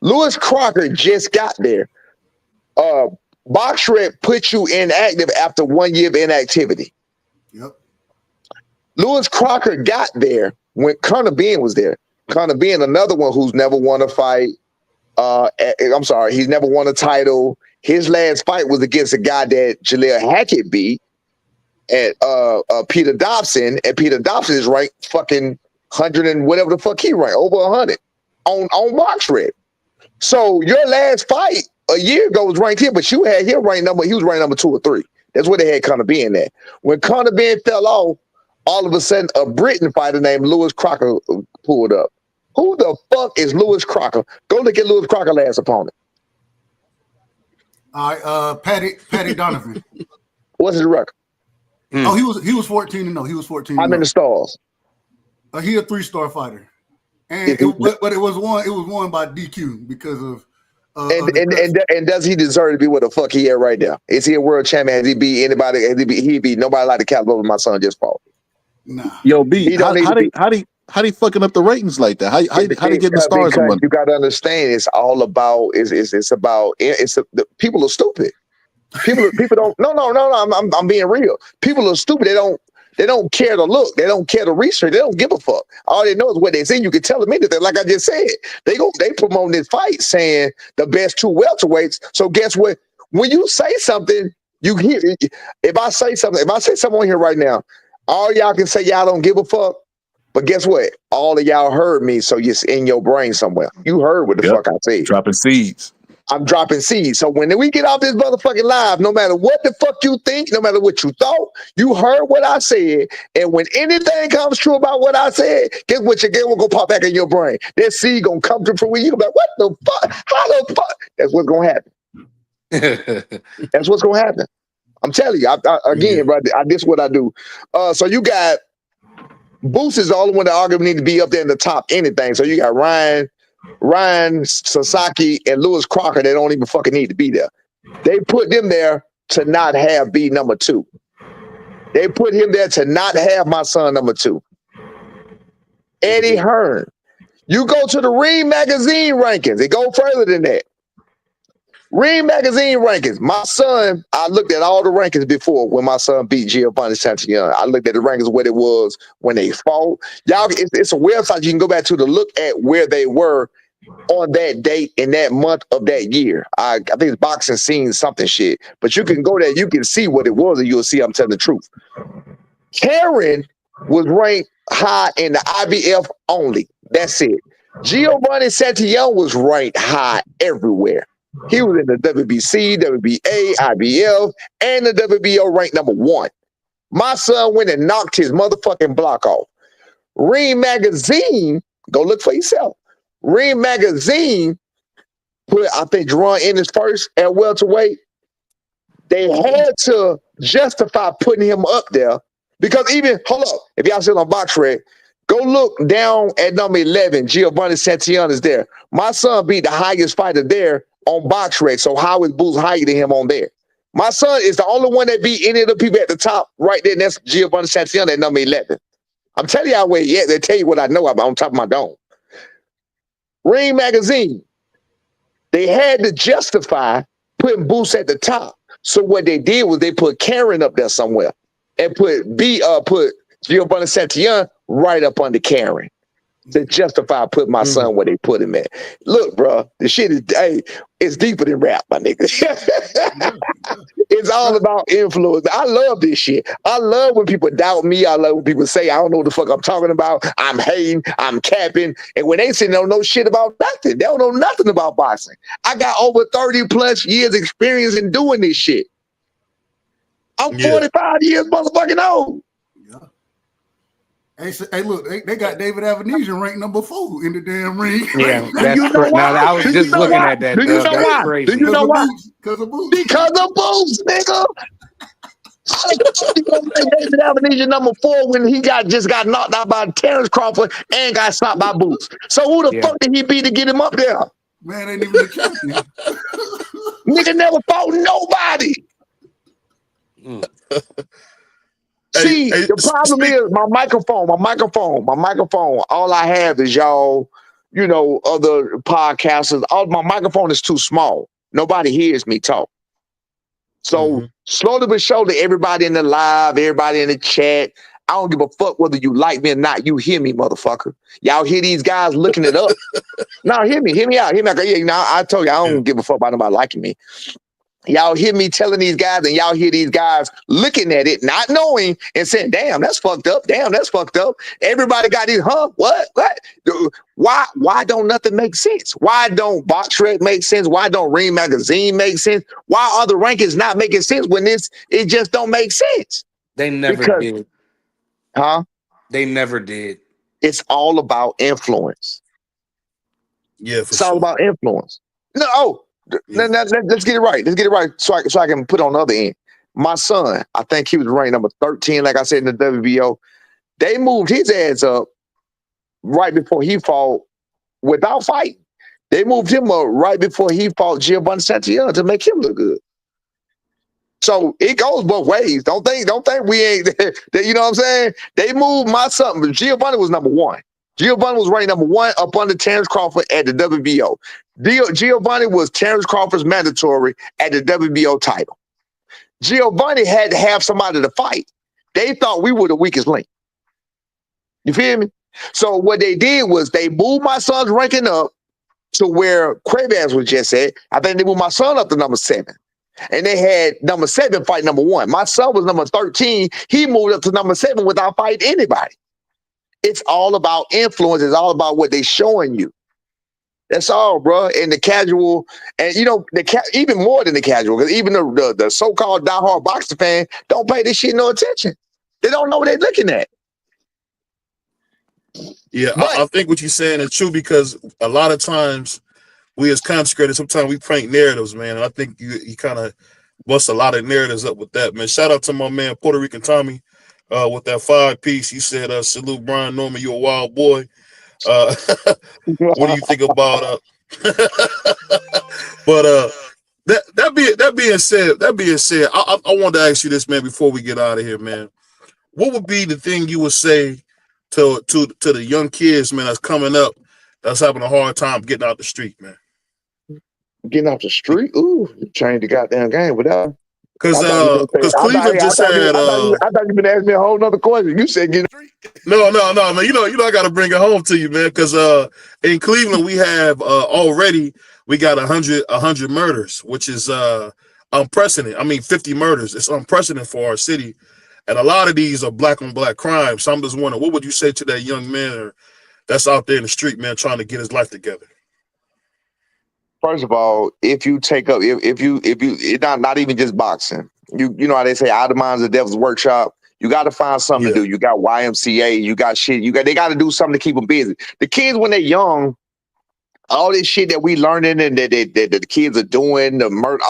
Lewis Crocker just got there. BoxRec put you inactive after 1 year of inactivity. Yep. Lewis Crocker got there when Connor Bean was there. Connor Bean, another one who's never won a fight. I'm sorry, he's never won a title. His last fight was against a guy that Jaleel Hackett beat at Peter Dobson, and Peter Dobson is ranked fucking 100 and whatever the fuck he ranked, over 100 on BoxRec. So your last fight a year ago was ranked here, but you had him ranked he was ranked number 2 or 3. That's where they had Conor Benn at. When Conor Benn fell off, all of a sudden a Britain fighter named Lewis Crocker pulled up. Who the fuck is Lewis Crocker? Go look at Lewis Crocker's last opponent. All right, Patty Donovan. What's his record? Oh, he was 14-0. He was 14. How many stars? He a 3-star fighter, and but it was won by DQ because of. And does he deserve to be where the fuck he at right now? Is he a world champion? Has he beat anybody? He beat nobody like the caliber of my son just fought. Nah. Yo, B, how they fucking up the ratings like that? How they getting the stars on one? You got to understand, it's all about the people are stupid. People don't. No. I'm being real. People are stupid. They don't care to look. They don't care to research. They don't give a fuck. All they know is what they see. You can tell them anything. Like I just said, they promote this fight saying the best 2 welterweights. So guess what? When you say something, you hear. If I say something on here right now, all y'all can say y'all don't give a fuck. But guess what? All of y'all heard me, so it's in your brain somewhere. You heard what the fuck I said. Dropping seeds. I'm dropping seeds. So when we get off this motherfucking live, no matter what the fuck you think, no matter what you thought, you heard what I said. And when anything comes true about what I said, guess what? Your game will go pop back in your brain. That seed gonna come to fruition. You gonna be like, what the fuck? How the fuck? That's what's gonna happen. That's what's gonna happen. I'm telling you. Bro, this is what I do. So you got Boost is the only one that arguably need to be up there in the top anything. So you got Ryan Sasaki and Lewis Crocker. They don't even fucking need to be there. They put them there to not have B number 2. They put him there to not have my son number 2. Eddie Hearn. You go to the Ring Magazine rankings. They go further than that. Ring Magazine rankings. My son, I looked at all the rankings before when my son beat Giovanni Santillon. I looked at the rankings, what it was when they fought. Y'all, it's a website you can go back to look at where they were on that date in that month of that year. I think it's Boxing Scene something shit. But you can go there, you can see what it was, and you'll see I'm telling the truth. Karen was ranked high in the IBF only. That's it. Giovanni Santillon was ranked high everywhere. He was in the WBC, WBA, IBF, and the WBO ranked number 1. My son went and knocked his motherfucking block off. Ring Magazine, go look for yourself. Ring Magazine put, I think, Jerron Ennis first at welterweight. They had to justify putting him up there because even, hold up, if y'all still on BoxRec, go look down at number 11. Giovanni Santillon is there. My son beat the highest fighter there on BoxRec, so how is Boost higher than him on there? My son is the only one that beat any of the people at the top right there, and that's Giovanni Santillon at number 11. I'm telling y'all where he at. They tell you what I know about on top of my dome. Ring Magazine, they had to justify putting Boost at the top. So what they did was they put Karen up there somewhere and put Giovanni Santillon right up under Karen to justify putting my son where they put him at. Look, bro, the shit is, it's deeper than rap, my nigga. It's all about influence. I love this shit. I love when people doubt me. I love when people say, I don't know what the fuck I'm talking about. I'm hating, I'm capping. And when they say they don't know shit about nothing, they don't know nothing about boxing. I got over 30 plus years experience in doing this shit. I'm 45 years motherfucking old. Hey, look, they got David Avenesian ranked number 4 in the damn ring. Yeah, that's correct. Now, I was just looking at that. Do you know why? Crazy. Do you know why? Because of Boots. Because of Boots, nigga. David Avenesian number 4 when he just got knocked out by Terrence Crawford and got stopped by Boots. So who the fuck did he beat to get him up there? Man, ain't even the champion. Nigga never fought nobody. See, the problem is my microphone. All I have is y'all, other podcasters. My microphone is too small. Nobody hears me talk. So slowly but surely, everybody in the live, everybody in the chat, I don't give a fuck whether you like me or not. You hear me, motherfucker. Y'all hear these guys looking it up? No, hear me out. Hear me out. Yeah, I told you I don't give a fuck about nobody liking me. Y'all hear me telling these guys, and y'all hear these guys looking at it, not knowing, and saying, damn, that's fucked up. Damn, that's fucked up. Everybody got these, what? Why don't nothing make sense? Why don't Box Rec make sense? Why don't Ring Magazine make sense? Why are the rankings not making sense when it just don't make sense? They never did. Huh? They never did. It's all about influence. Yeah, it's all about influence. No, let's get it right. Let's get it right so I can put on the other end. My son, I think he was ranked number 13, like I said, in the WBO. They moved his ass up right before he fought without fighting. They moved him up right before he fought Giovanni Santillana to make him look good. So it goes both ways. Don't think we ain't, you know what I'm saying? They moved my son, but Giovanni was number 1. Giovanni was ranked number 1 up under Terrence Crawford at the WBO. Giovanni was Terrence Crawford's mandatory at the WBO title. Giovanni had to have somebody to fight. They thought we were the weakest link. You feel me? So what they did was they moved my son's ranking up to where Cravaz was just at. I think they moved my son up to number 7. And they had number 7 fight number 1. My son was number 13. He moved up to number 7 without fighting anybody. It's all about influence. It's all about what they're showing you. That's all, bro. And the casual, and you know, even more than the casual, because even the so-called diehard boxer fan don't pay this shit no attention. They don't know what they're looking at. Yeah, I think what you're saying is true, because a lot of times we as content creators, sometimes we prank narratives, man. And I think you kind of bust a lot of narratives up with that, man. Shout out to my man Puerto Rican Tommy with that 5-piece. He said, salute Brian Norman, you a wild boy. What do you think about but that being said, I wanted to ask you this, man, before we get out of here, man. What would be the thing you would say to the young kids, man, that's coming up, that's having a hard time getting out the street, man? Getting off the street? Ooh, you changed the goddamn game without. Because Cleveland just had. I thought you been asking me a whole nother question. You said get. No, man. You know, I got to bring it home to you, man. Because in Cleveland we have already we got 100 murders, which is unprecedented. I mean, 50 murders. It's unprecedented for our city, and a lot of these are black on black crimes. So I'm just wondering, what would you say to that young man that's out there in the street, man, trying to get his life together? First of all, if you take up, if you, it's not even just boxing. You know how they say, out of mind's the devil's workshop. You got to find something to do. You got YMCA. You got shit. They got to do something to keep them busy. The kids, when they're young, all this shit that we learning and that the kids are doing, the murder,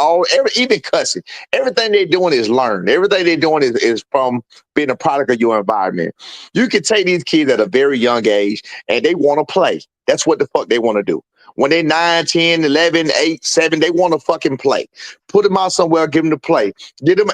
even cussing, everything they're doing is learned. Everything they're doing is from being a product of your environment. You can take these kids at a very young age and they want to play. That's what the fuck they want to do. When they're 9, 10, 11, 8, 7, they want to fucking play. Put them out somewhere, give them to play. Get them,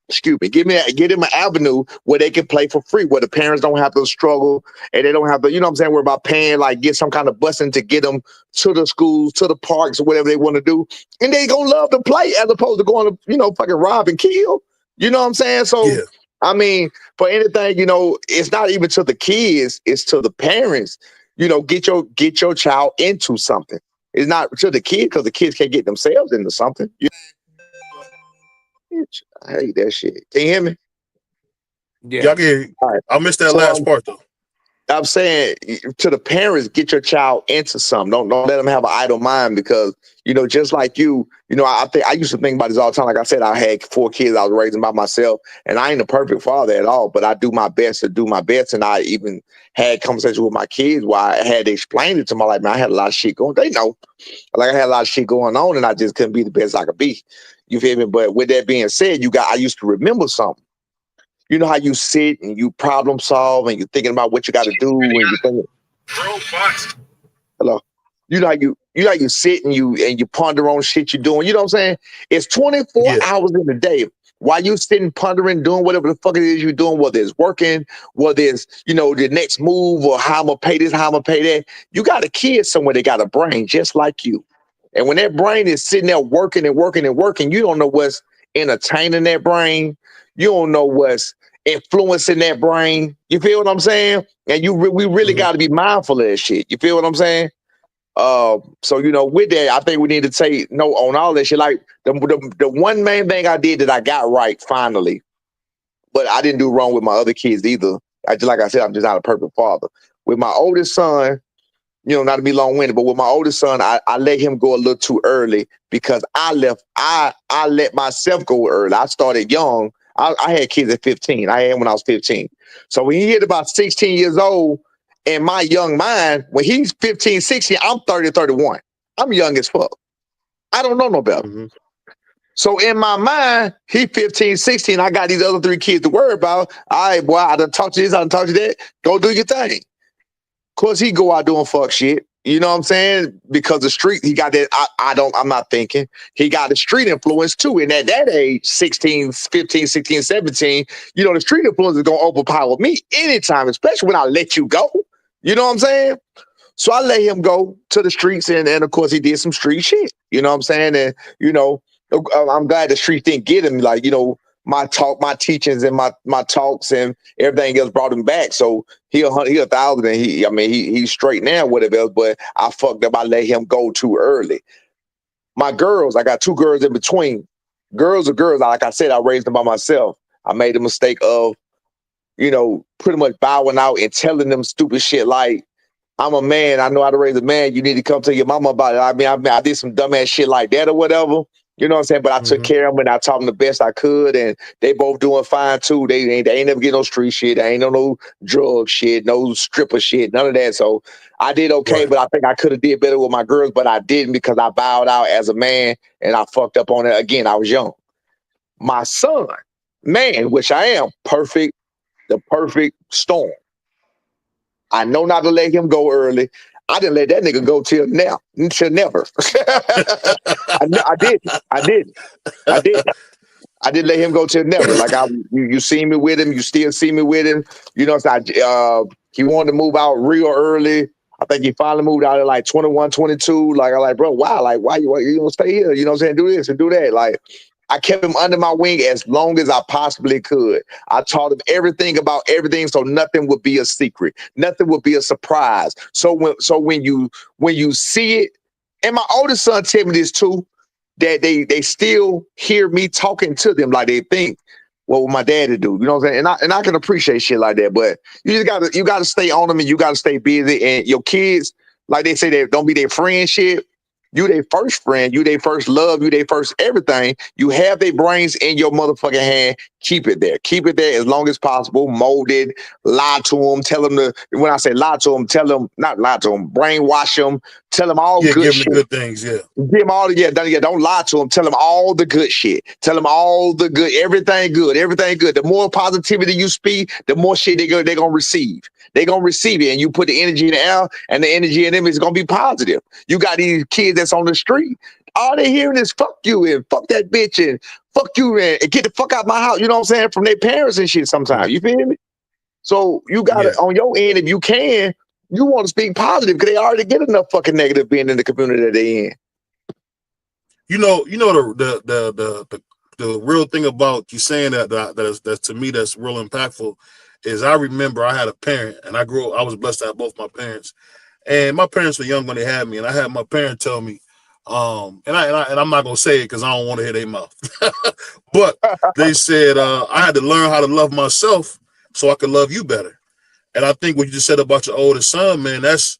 excuse me, get them an avenue where they can play for free, where the parents don't have to struggle and they don't have to, you know what I'm saying, worry about paying, like get some kind of busing to get them to the schools, to the parks, or whatever they want to do. And they gonna love to play as opposed to going to, you know, fucking rob and kill. You know what I'm saying? So, I mean, for anything, you know, it's not even to the kids, it's to the parents. You know, get your child into something. It's not to the kid, because the kids can't get themselves into something. I hate that shit. Can you hear me? Yeah. Y'all can, right. I missed that last part though. I'm saying to the parents, get your child into something. Don't let them have an idle mind, because, you know, just like you know, I used to think about this all the time. Like I said, I had 4 kids I was raising by myself, and I ain't a perfect father at all, but I do my best to do my best. And I even had conversations with my kids where I had to explain it to my life. Man, I had a lot of shit going. They know, like, I had a lot of shit going on, and I just couldn't be the best I could be. You feel me? But with that being said, I used to remember something. You know how you sit and you problem solve and you're thinking about what you got to do and you're thinking, hello. You know how you sit and you ponder on shit you're doing. You know what I'm saying? It's 24 hours in the day while you sitting pondering, doing whatever the fuck it is you're doing, whether it's working, whether it's, you know, the next move or how I'm gonna pay this, how I'm gonna pay that. You got a kid somewhere that got a brain just like you. And when that brain is sitting there working and working and working, you don't know what's entertaining that brain. You don't know what's influencing that brain. You feel what I'm saying? And we really got to be mindful of that shit. You feel what I'm saying? So with that, I think we need to take note on all that shit. Like the one main thing I did that I got right finally, but I didn't do wrong with my other kids either. Like I said, I'm just not a perfect father. With my oldest son, not to be long-winded, but with my oldest son, I let him go a little too early because I let myself go early. I started young. I had kids at 15. I had when I was 15. So when he hit about 16 years old, in my young mind, when he's 15, 16, I'm 30, 31. I'm young as fuck. I don't know no better. So in my mind, he 15, 16. I got these other 3 kids to worry about. All right, boy, I done talked to this, I done talked to that. Go do your thing. Of course, he go out doing fuck shit. You know what I'm saying? Because the street, he got that. I'm not thinking. He got the street influence too. And at that age, 16, 15, 16, 17, the street influence is going to overpower me anytime, especially when I let you go. You know what I'm saying? So I let him go to the streets, and of course, he did some street shit. You know what I'm saying? And, I'm glad the street didn't get him. Like, my teachings and my talks and everything else brought him back. So he 1,000 and he's straight now, whatever else, but I fucked up. I let him go too early. My girls, I got 2 girls in between. Girls are girls. Like I said, I raised them by myself. I made the mistake of, pretty much bowing out and telling them stupid shit like, I'm a man. I know how to raise a man. You need to come to your mama about it. I did some dumbass shit like that or whatever. You know what I'm saying? But I took care of them and I taught them the best I could, and they both doing fine too. They ain't never get no street shit. They ain't no drug shit, no stripper shit, none of that. So I did okay, but I think I could have did better with my girls, but I didn't because I bowed out as a man and I fucked up on it. Again, I was young. My son, man, which I am, the perfect storm. I know not to let him go early. I didn't let that nigga go till now, till never. I didn't let him go till never. Like you see me with him, you still see me with him. He wanted to move out real early. I think he finally moved out at like 21, 22. Like I'm like, bro, wow, like why you gonna stay here? You know what I'm saying? Do this and do that. Like I kept him under my wing as long as I possibly could. I taught him everything about everything, so nothing would be a secret. Nothing would be a surprise. So when you see it, and my oldest son tell me this too, that they still hear me talking to them like they think, what would my daddy do? You know what I'm saying? And I can appreciate shit like that, but you gotta stay on them and you gotta stay busy. And your kids, like they say, they don't be their friend shit. You their first friend, you their first love, you their first everything. You have their brains in your motherfucking hand. Keep it there. Keep it there as long as possible. Mold it, lie to them, tell them when I say lie to them, tell them, not lie to them, brainwash them, tell them all good shit. Give them the good things, yeah. Give them all, don't lie to them. Tell them all the good shit. Tell them all the good, everything good, everything good. The more positivity you speak, the more shit they're going to receive. They're going to receive it, and you put the energy in the air, and the energy in them is going to be positive. You got these kids that's on the street. All they hearing is fuck you and fuck that bitch and fuck you and get the fuck out of my house. You know what I'm saying? From their parents and shit sometimes. You feel me? So you got to, on your end, if you can, you want to speak positive because they already get enough fucking negative being in the community that they in. The real thing about you saying that to me that's real impactful is I remember I had a parent and I was blessed to have both my parents, and my parents were young when they had me, and I had my parent tell me, and I'm not gonna say it because I don't want to hear their mouth, but they said I had to learn how to love myself so I could love you better. And I think what you just said about your oldest son, man, that's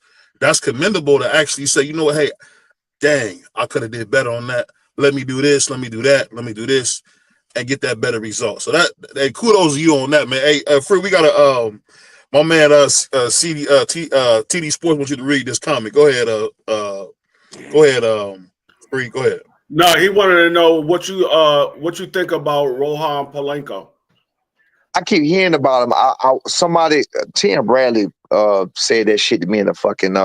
commendable to actually say, you know what, hey, dang, I could have did better on that. Let me do this, let me do that, let me do this, and get that better result. So hey, kudos to you on that, man. Hey, Free, we got my man TD Sports wants you to read this comment. Go ahead, Free, go ahead. No, he wanted to know what you think about Rohan Polanco. I keep hearing about him. Somebody, Tim Bradley, said that shit to me in a fucking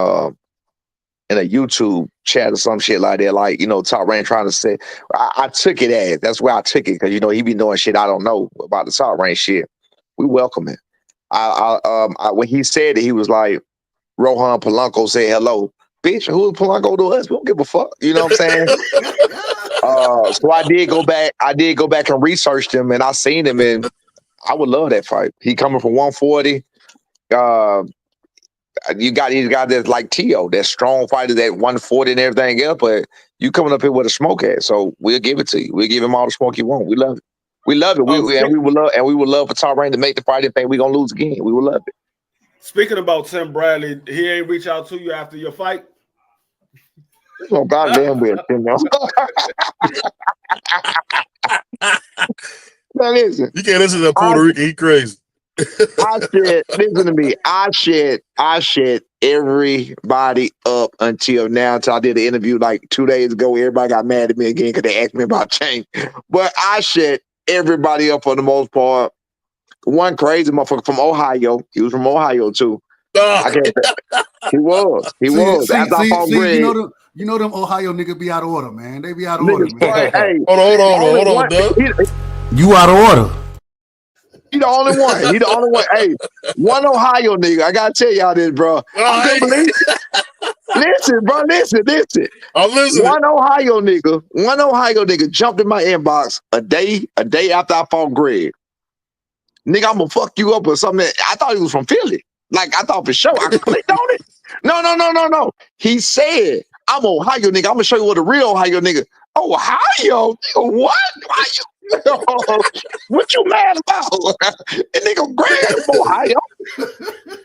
in a YouTube chat or some shit like that. Like, Top Rank trying to say, I took it as, that's where I took it, because he be knowing shit I don't know about the Top Rank shit. We welcome it. When he said it, he was like, Rohan Polanco said hello. Bitch, who is Polanco to us? We don't give a fuck. You know what I'm saying? So I did go back and research him, and I seen him, and I would love that fight. He coming from 140. You got these guys that's like Tio, that strong fighters at 140 and everything else, but you coming up here with a smoke at, so we'll give it to you. We'll give him all the smoke you want. We love it. We love it. We would love for Top Rank to make the fight and think we're gonna lose again. We would love it. Speaking about Tim Bradley, he ain't reach out to you after your fight. Oh goddamn weird, Tim. Now listen, You can't listen to that Puerto Rican. He crazy. listen to me. I shit everybody up until now. Until I did an interview like 2 days ago. Everybody got mad at me again because they asked me about change. But I shit everybody up for the most part. One crazy motherfucker from Ohio. He was from Ohio too. I can't say. He was. After I fought Greg. You know them Ohio niggas be out of order, man. They be out of order, man. Hey, hold on, Doug. You out of order. He the only one. He the only one. Hey, one Ohio nigga. I gotta tell y'all this, bro. I couldn't believe it. Listen, bro. Listen. I'm listening. One Ohio nigga jumped in my inbox a day after I fought Greg. Nigga, I'm gonna fuck you up or something. I thought he was from Philly. Like I thought for sure. I clicked on it. No. He said, I'm Ohio nigga. I'm gonna show you what a real Ohio nigga. Ohio? Nigga, what? Why you? What you mad about? And nigga Greg from Ohio.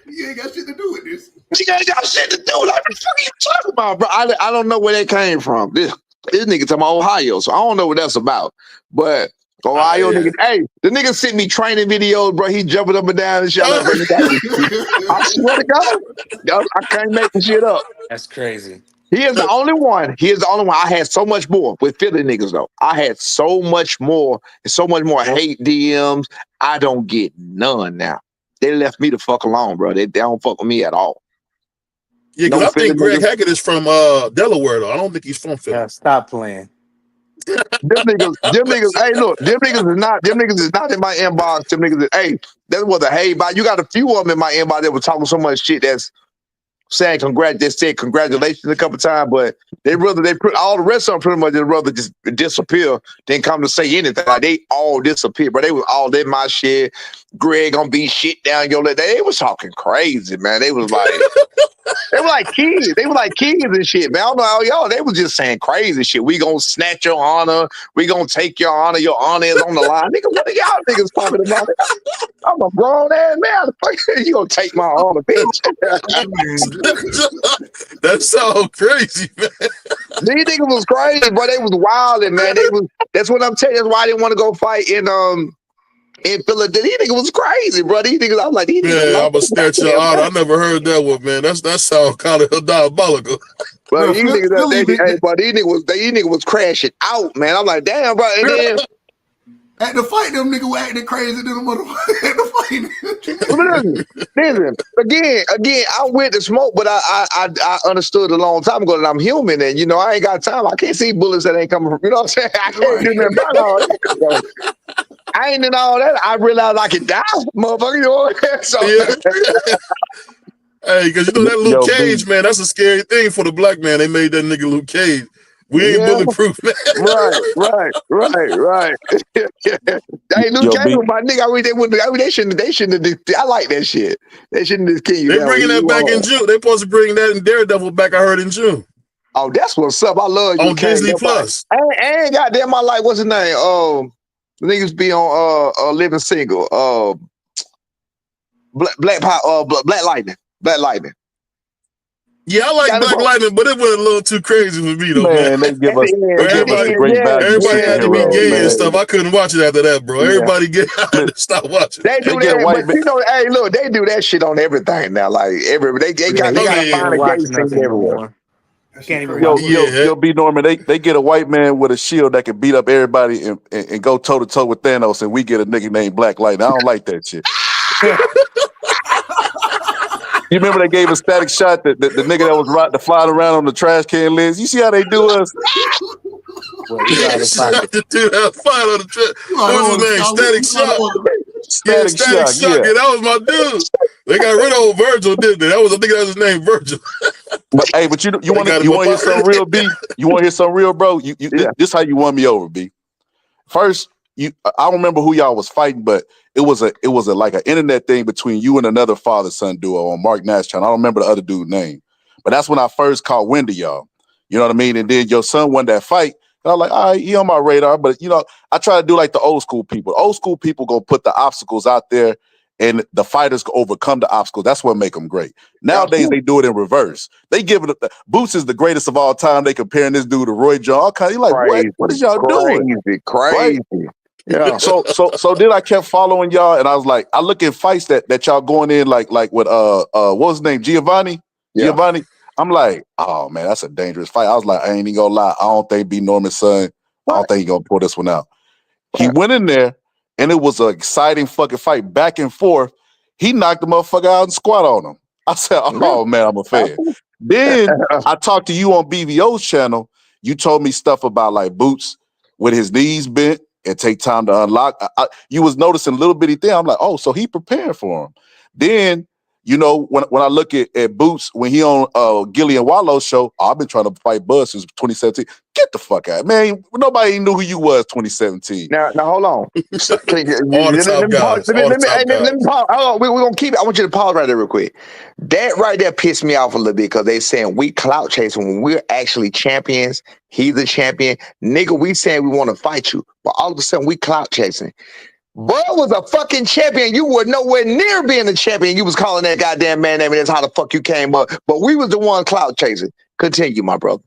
You ain't got shit to do with this. You ain't got shit to do. Like, what the fuck are you talking about, bro? I don't know where that came from. This nigga talking about Ohio, so I don't know what that's about. But Ohio nigga, hey, the nigga sent me training videos, bro. He jumping up and down and shit. I swear to God, I can't make the shit up. That's crazy. He is the only one. I had so much more with Philly niggas though. I had so much more and so much more hate DMs. I don't get none now. They left me the fuck alone, bro. They don't fuck with me at all. Yeah, because I think Greg Hackett is from Delaware though. I don't think he's from Philly. Yeah, stop playing. Them niggas, hey, look, them niggas is not in my inbox. Them niggas, hey, that was a hate by. You got a few of them in my inbox that were talking so much shit that's saying they said congratulations a couple times, but they put all the rest of them pretty much rather just disappear than come to say anything. Like they all disappeared, but they was all in my shit. Greg gonna be shit down your leg. They was talking crazy, man. They was like they were like kids. They were like kids and shit, man. I'm like, y'all, they was just saying crazy shit. We gonna snatch your honor. We gonna take your honor. Your honor is on the line. Nigga, what are y'all niggas talking about? I'm a grown ass man. You gonna take my honor, bitch? That sounds crazy, man. These niggas was crazy, bro. They was wilding, man. That's what I'm telling you. That's why I didn't want to go fight in Philadelphia. These niggas was crazy, bro. These niggas, I was like, these niggas. Yeah, I'm gonna snatch your honor. I never heard that one, man. That sounds kind of diabolical. Bro, these niggas was crashing out, man. I'm like, damn, bro. And then at the fight, them niggas were acting crazy than the motherfucker at the fight. Listen. Again, I went to smoke, but I understood a long time ago that I'm human, and I ain't got time. I can't see bullets that ain't coming from. You know what I'm saying? I can't do nothing about all that. I ain't in all that. I realized I could die, motherfucker. You know what I'm saying? So, hey, because that Luke Cage, man, that's a scary thing for the black man. They made that nigga Luke Cage. We ain't bulletproof, man. Right. Hey, Luke Cage was my nigga. They shouldn't have. I like that shit. They shouldn't have killed you. They bringing that back in June. They supposed to bring that in Daredevil back. I heard in June. Oh, that's what's up. I love you. On Disney Plus. I ain't goddamn my life. What's his name? The niggas be on Living Single. Black Lightning. Black Lightning. Yeah, I like Black Lightning, but it went a little too crazy for me, though, man. They give us great value. Everybody had to be gay and stuff. I couldn't watch it after that, bro. Everybody stop watching. They do that, but hey, look, they do that shit on everything now. Like they got to find a gay scene everywhere. Yo, B. Norman, they get a white man with a shield that can beat up everybody and go toe to toe with Thanos, and we get a nigga named Black Lightning. I don't like that shit. You remember they gave a static shot that the nigga that was flying around on the trash can lids? You see how they do us? What was his name? Static Shock. Yeah. Yeah, that was my dude. They got rid of Virgil, didn't they? I think that was his name, Virgil. But you want to hear something real, B? You want to hear something real, bro? This how you won me over, B. First, I don't remember who y'all was fighting, but it was a like an internet thing between you and another father-son duo on Mark Nash channel. I don't remember the other dude's name, but that's when I first caught wind of y'all. You know what I mean? And then your son won that fight. And I was like, all right, he on my radar. But I try to do like the old school people. Old school people gonna put the obstacles out there, and the fighters can overcome the obstacles. That's what make them great. Nowadays they do it in reverse. They give it. Boots is the greatest of all time. They comparing this dude to Roy Jones. You're like, Crazy, what is y'all doing? Crazy. Right? Yeah. So then I kept following y'all, and I was like, I look at fights that y'all going in like with what was his name, Giovanni. Yeah. Giovanni. I'm like, oh man, that's a dangerous fight. I was like, I ain't even gonna lie. I don't think B Norman's son. I don't think he gonna pull this one out. He went in there, and it was an exciting fucking fight, back and forth. He knocked the motherfucker out and squat on him. I said, oh man, I'm a fan. Then I talked to you on BVO's channel. You told me stuff about like Boots with his knees bent and take time to unlock. You was noticing a little bitty thing. I'm like, oh, so he preparing for him. Then, when I look at Boots, when he on Gillian Wallow's show, I've been trying to fight Bud since 2017. Get the fuck out, man. Nobody knew who you was 2017. Now hold on. All the top guys. Let me pause. Hold on. We're going to keep it. I want you to pause right there real quick. That right there pissed me off a little bit because they saying we clout chasing when we're actually champions. He's the champion. Nigga, we saying we want to fight you, but all of a sudden we clout chasing. Bro was a fucking champion. You were nowhere near being a champion. You was calling that goddamn man name, and that's how the fuck you came up. But we was the one clout chasing. Continue, my brother.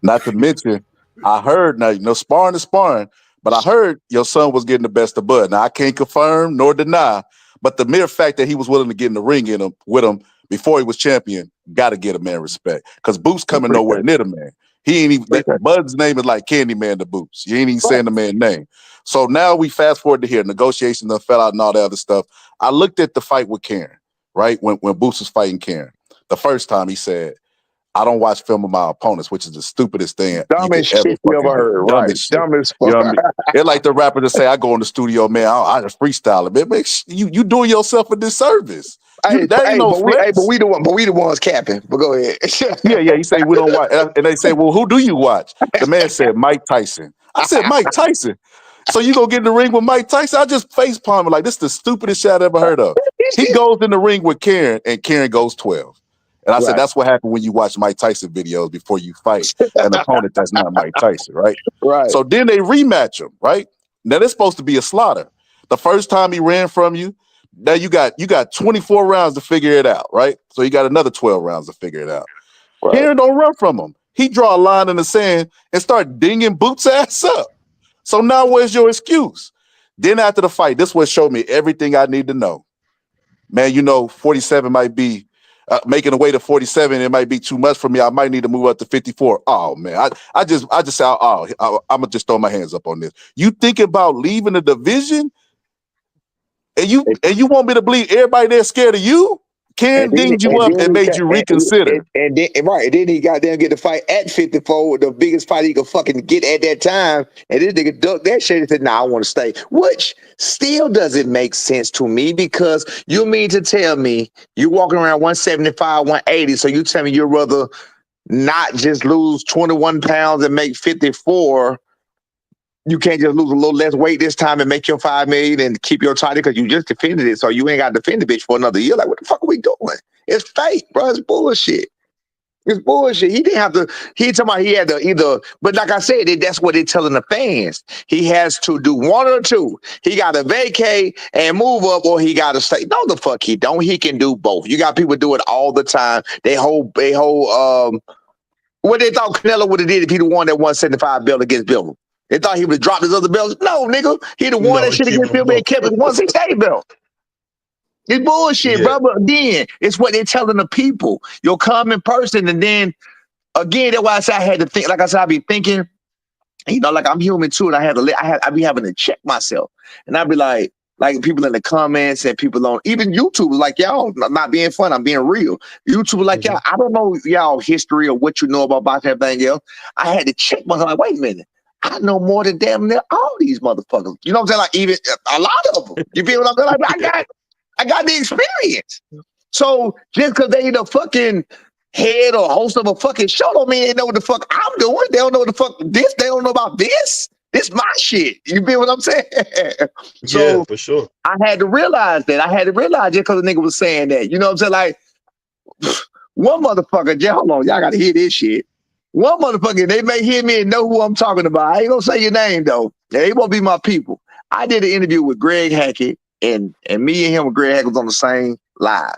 Not to mention, I heard, now, sparring is sparring, but I heard your son was getting the best of Bud. Now, I can't confirm nor deny, but the mere fact that he was willing to get in the ring with him before he was champion, got to get a man respect. Because Boots coming nowhere near the man. He ain't even, Bud's name is like Candyman to Boots. You ain't even saying the man's name. So now we fast forward to here. Negotiations done fell out and all that other stuff. I looked at the fight with Karen, right? When Boots was fighting Karen. The first time he said, I don't watch film of my opponents, which is the stupidest thing. Dumbest shit you ever heard, right? Dumbest fuck. You know what I mean? They're like the rapper to say, I go in the studio, man, I just freestyle it. Man, you doing yourself a disservice. But we the ones capping. But go ahead. yeah. He say we don't watch, and they say, well, who do you watch? The man said Mike Tyson. I said Mike Tyson. So you gonna get in the ring with Mike Tyson? I just face palm like this is the stupidest shit I've ever heard of. He goes in the ring with Karen, and Karen goes 12. And I said that's what happened when you watch Mike Tyson videos before you fight an opponent that's not Mike Tyson, right? Right. So then they rematch him, right? Now it's supposed to be a slaughter. The first time he ran from you, now you got 24 rounds to figure it out, right? So you got another 12 rounds to figure it out. Right. Karen don't run from him. He draw a line in the sand and start dinging Boots' ass up. So now where's your excuse? Then after the fight, this what showed me everything I need to know. Man, 47 might be making a way to 47. It might be too much for me. I might need to move up to 54. Oh man, I just say, I'm gonna just throw my hands up on this. You think about leaving the division, and you want me to believe everybody there scared of you? Ken dinged you up and made you reconsider. And then he got there and get the fight at 54, the biggest fight he could fucking get at that time. And this nigga ducked that shit and said, nah, I want to stay. Which still doesn't make sense to me because you mean to tell me you walking around 175, 180, so you tell me you'd rather not just lose 21 pounds and make 54. You can't just lose a little less weight this time and make your $5 million and keep your title because you just defended it. So you ain't got to defend the bitch for another year. Like, what the fuck are we doing? It's fake, bro. It's bullshit. It's bullshit. He didn't have to. He talking about he had to either. But like I said, that's what they're telling the fans. He has to do one or two. He got to vacate and move up, or he got to stay. No, the fuck he don't. He can do both. You got people do it all the time. They hold. What they thought Canelo would have did if he'd won that 175 belt against Bill. They thought he would have dropped his other belts. No, nigga. He'd have won that shit against Bill and kept his 168 belt. It's bullshit, bro. But again, it's what they're telling the people. You're common person. And then, again, that's why I said I had to think. Like I said, I be thinking, like I'm human too. And I be having to check myself. And I'd be like people in the comments and people on even YouTube, like, y'all, I'm not being fun. I'm being real. YouTube, like, y'all, I don't know y'all history or what you know about boxing and everything else. I had to check myself. Like, wait a minute. I know more than damn near all these motherfuckers. You know what I'm saying? Like even a lot of them. You feel what I'm saying? Like I got the experience. So just because they the fucking head or host of a fucking show don't mean they know what the fuck I'm doing. They don't know what the fuck this. They don't know about this. This my shit. You feel what I'm saying? So Yeah, for sure. I had to realize that. I had to realize just because the nigga was saying that. You know what I'm saying? Like, one motherfucker, just hold on, y'all gotta hear this shit. One motherfucker, they may hear me and know who I'm talking about. I ain't gonna say your name though. They won't be my people. I did an interview with Greg Hackett, and me and him and Greg Hackett was on the same live.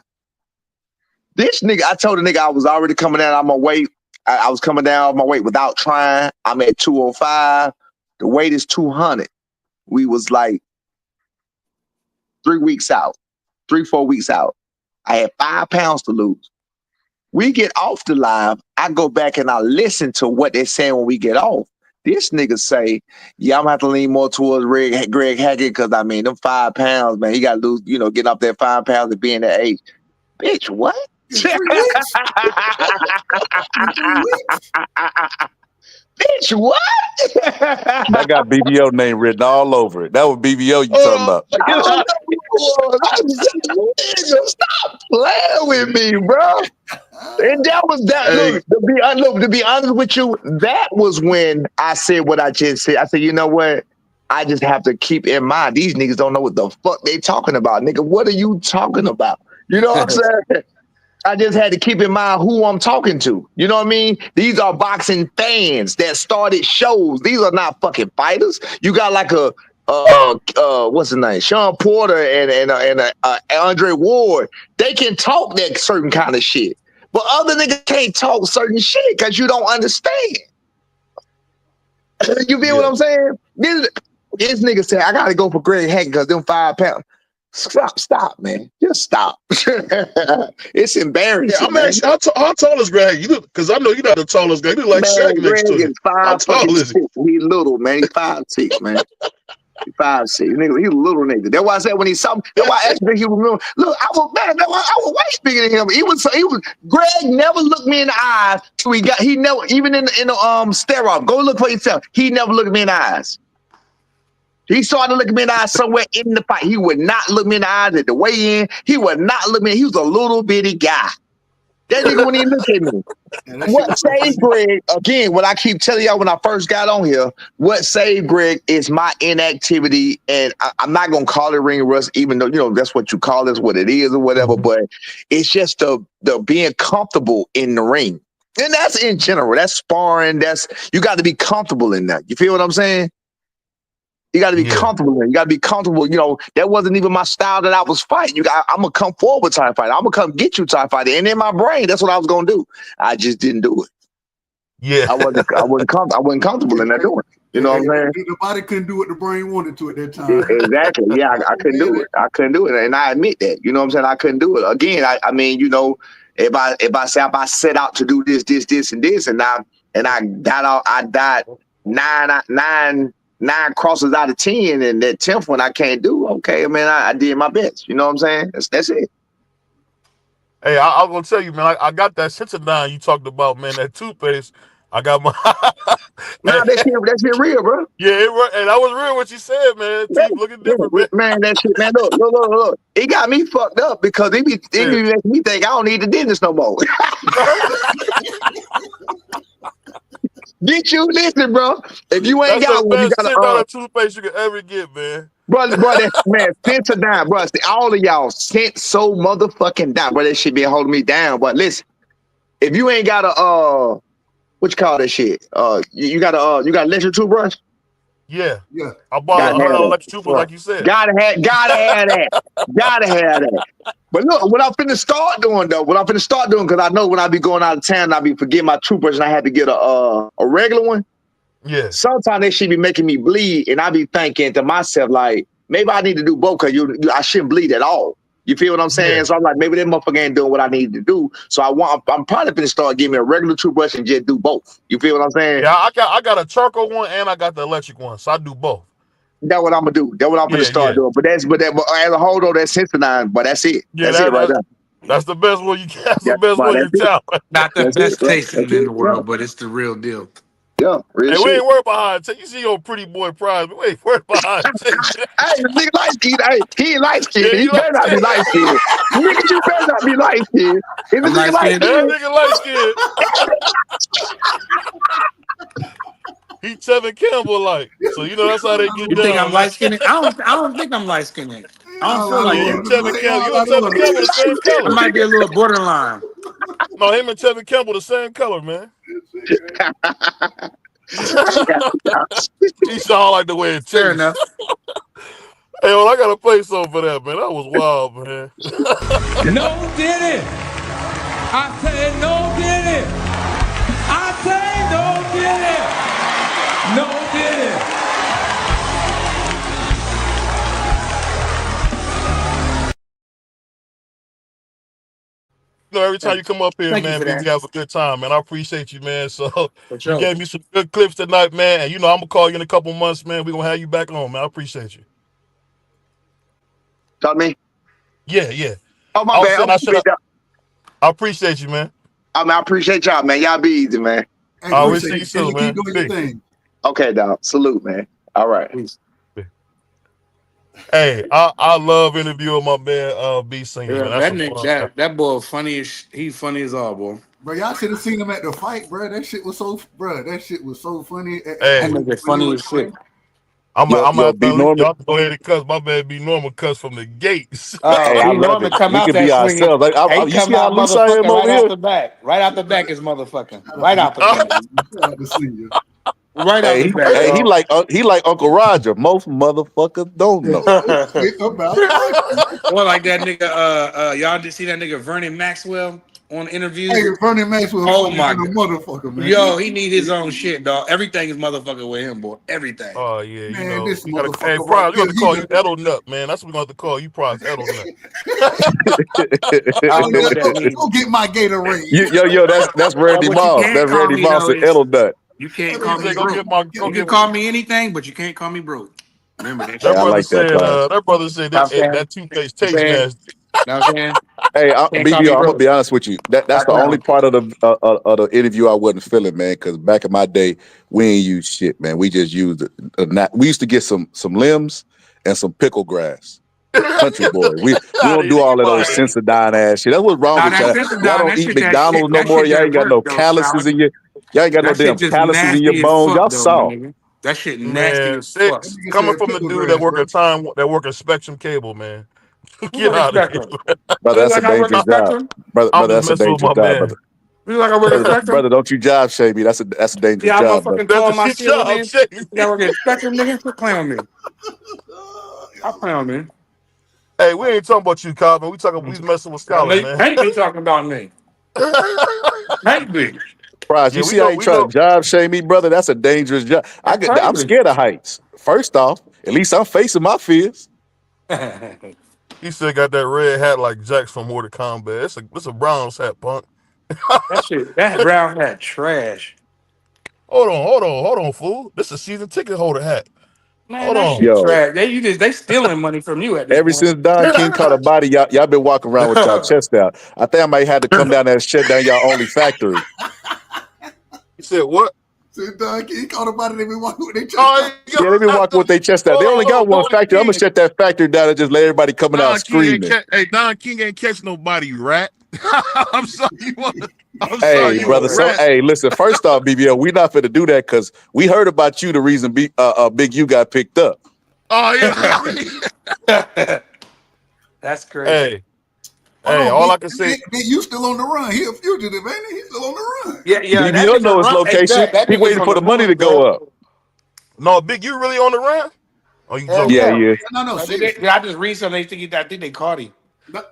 This nigga, I told the nigga I was already coming down on my weight. I was coming down on my weight without trying. I'm at 205. The weight is 200. We was like 3 weeks out, 4 weeks out. I had 5 pounds to lose. We get off the live. I go back and I listen to what they're saying when we get off. This nigga say, yeah, I'm gonna have to lean more towards Greg Hackett because I mean, them 5 pounds, man, he got to lose, getting up that 5 pounds and being that age. Bitch, what? In 3 weeks? In 3 weeks? Bitch, what? I got BVO name written all over it. That was BVO you talking about. Stop playing with me, bro. And that was that. Hey. Look, to be honest with you, that was when I said what I just said. I said, you know what? I just have to keep in mind these niggas don't know what the fuck they talking about, nigga. What are you talking about? You know what I'm saying? I just had to keep in mind who I'm talking to. You know what I mean? These are boxing fans that started shows. These are not fucking fighters. You got like a what's his name? Sean Porter and Andre Ward. They can talk that certain kind of shit, but other niggas can't talk certain shit because you don't understand. You feel what I'm saying? This nigga said I gotta go for Greg Hackett because them 5 pounds. Stop, man. Just stop. It's embarrassing. Yeah, I'm actually, how tall is Greg? You look, because I know you're not the tallest guy. You look like Shaq next to him. How tall is he? He's little, man. He's 5'6", man. He's 5'6". Nigga, he's a little nigga. That's why I said when he saw me, that's why I asked him he was look, I was way bigger than him. He was Greg never looked me in the eyes till he never, even in the steroid. Go look for yourself. He never looked me in the eyes. He started looking me in the eyes somewhere in the fight. He would not look me in the eyes at the weigh-in. He would not look me. He was a little bitty guy. That nigga wouldn't even look at me. What saved Greg, again, what I keep telling y'all when I first got on here, what saved Greg is my inactivity. And I'm not going to call it ring rust, even though, that's what you call it, what it is or whatever. But it's just the being comfortable in the ring. And that's in general. That's sparring. You got to be comfortable in that. You feel what I'm saying? You got to be comfortable. You got to be comfortable. That wasn't even my style that I was fighting. I'm going to come forward type fighter. I'm going to come get you type fighter. And in my brain, that's what I was going to do. I just didn't do it. Yeah. I wasn't comfortable in that doing. You know what I'm saying? The body couldn't do what the brain wanted to at that time. Exactly. Yeah, I couldn't do it. I couldn't do it. And I admit that. You know what I'm saying? I couldn't do it. Again, I mean, if I set out to do this, and this, and I died 9 crosses out of 10, and that 10th one I can't do. Okay, man, I did my best. You know what I'm saying? That's it. Hey, I was gonna tell you, man. I got that Sensational you talked about, man. That toothpaste. I got my. Nah, that shit real, bro. Yeah, and that was real what you said, man. Teeth looking different, man. That shit, man. Look. It got me fucked up because it be making me think I don't need the dentist no more. Get you listen, bro. If you ain't got one, you got a toothpaste you can ever get, man. Bro, man, cents are down, bro. All of y'all cents so motherfucking down, bro. That shit been holding me down. But listen, if you ain't got a what you call that shit? You got an electric toothbrush? Yeah. I bought an electric toothbrush, like you said. Gotta have that. Gotta have that. But look, what I'm finna start doing, because I know when I be going out of town, I be forgetting my toothbrush, and I had to get a regular one. Yeah. Sometimes that shit be making me bleed, and I be thinking to myself, like, maybe I need to do both, because I shouldn't bleed at all. You feel what I'm saying? Yeah. So I'm like, maybe that motherfucker ain't doing what I need to do. So I'm probably gonna start giving me a regular toothbrush and just do both. You feel what I'm saying? Yeah, I got a charcoal one and I got the electric one, so I do both. That's what I'm gonna do. That's what I'm gonna start doing. But as a whole though, that's Sensational. But that's it. Yeah, that's it right there. That's the best one you can. That's the best one you tell. Not the best tasting in the world, but it's the real deal. Yeah, real hey, shit. We ain't worried behind. You see your pretty boy prize, but we ain't worried behind. Hey, the nigga light skinned. Hey, he ain't light skinned. He better not be light skinned. Nigga, you better not be light skinned. If the nigga light skinned, that nigga light skinned. He Tevin Campbell like. So you know that's how they get You down. think I'm man. light skinned? I don't think I'm light skinned. I don't feel like Yeah, you that. Tevin Campbell. You and Tevin Campbell the same I color. might be a little borderline. No, him and Tevin Campbell the same color, man. He sound like the way it Fair tastes. enough. Hey, well, I gotta play something for that, man. That was wild, man. No did it. I said no did it. I say no did it. No did it. You know, every time you come up here, Thank you man, for we that. have a good time, man. I appreciate you, man. So For sure. you gave me some good clips tonight, man. And you know, I'm gonna call you in a couple months, man. We're gonna have you back on, man. I appreciate you. Talk me? Yeah. Oh, my bad. I appreciate you, man. I appreciate y'all, man. Y'all be easy, man. Hey, I will appreciate see you it. soon, man. Keep doing your thing. Okay, dog. Salute, man. All right. Hey, I love interviewing my man B Singer, Yeah, man. That's that some nigga, fun. that boy funny as he's funny as all, boy. Bro, y'all should have seen him at the fight, bro. That shit was so funny. That nigga funny as shit. I'm out B there. Norman. Y'all go ahead and cuss. My man B Norman cuss from the gates. Hey, I B love Norman it. come We out can that be swinging. ourselves. Like, He you come see how out loose I am motherfucking over right here? out the back. Right out the back is motherfucking. Right out the back. Right out the back. Hey, he like Uncle Roger. Most motherfuckers don't know. Or like that nigga, y'all just see that nigga Vernon Maxwell on interviews? Hey, Vernon Maxwell, oh funny my than a god, motherfucker, man. Yo, he need his own shit, dog. Everything is motherfucking with him, boy. Everything. Oh yeah, Man, you know. this Hey, motherfucker Prime, right you have to call you here, Edel Nut, man. That's what we're going to have to call you, Prime Edel Nut. I don't know what that means. Go get my Gatorade. Yo, that's Randy What you Moss. can't That's call Randy me Moss though and is Edel Nut. you can't He call me said, go broke. get my. You can call me anything, but you can't call me broke. Remember that Hey, shit. I like that, Prime. That brother said Stop saying. that toothpaste You tastes saying? nasty. Know what I'm saying? Hey, Can't call me BBO, I'm gonna broke. be honest with you. That's Stop the only playing. part of the interview I wasn't feeling, man. Because back in my day, we ain't use shit, man. We just used we used to get some limbs and some pickle grass. Country boy, we don't do all of those Sensodyne ass shit. That's what's wrong Nah, with that y'all. Sensodyne, Y'all don't that eat shit, that shit, McDonald's no that more. shit Y'all that ain't got work no though, calluses Solid. in your. Y'all ain't got no That shit damn just calluses in your nasty as bones. fuck Y'all though, my soft. nigga. That shit nasty Man, as fuck. it's coming from the dude that work a Spectrum cable, man. Who Get work a out of here. Spectrum? Brother, You that's a like I work a dangerous job. Spectrum? Brother, I'm just that's a messing with dangerous my job, man. brother. You like I work a Spectrum? Brother, don't you job shame me. That's a dangerous Yeah, I job, brother. motherfucking call That's my a ceiling, job, nigga. shit. You gotta work at Spectrum, nigga. Quit playing with me. Stop playing with me. Hey, we ain't talking about you, Calvin. We messing with I know Scholar, you man. can't be talking about me. Can't be. Prize, Yeah, you we see how know. you We try to know. job shame me, brother? That's a dangerous job. That's I'm crazy. scared of heights. First off, at least I'm facing my fears. He still got that red hat like Jax from Mortal Kombat. It's a Browns hat, punk. that brown hat trash. Hold on, fool. This is a season ticket holder hat. Man, Hold that on. shit Yo, trash. They stealing money from you at this ever point. since Don King caught a body, y'all been walking around with y'all chest out. I think I might have to come down there and shut down y'all only factory. He said what? Said he caught about it. They be walking with their chest Oh, Yeah, they been walking with their chest out. They only got one factory. I'm gonna shut that factory down and just let everybody coming out screaming. Don King ain't catch nobody, rat. I'm sorry, Hey, you brother. a rat. Hey, listen. First off, BBL, we not finna do that because we heard about you. The reason Big U got picked up. Oh yeah. That's crazy. Hey, all I can say. You still on the run? He a fugitive, ain't he? He's still on the run. Yeah. That BBL nigga know his run. Hey, location. that He nigga's waiting on for the money to go up. No, Big, you really on the run? Are you joking? Yeah, yeah. No. I just read something. I think they caught him.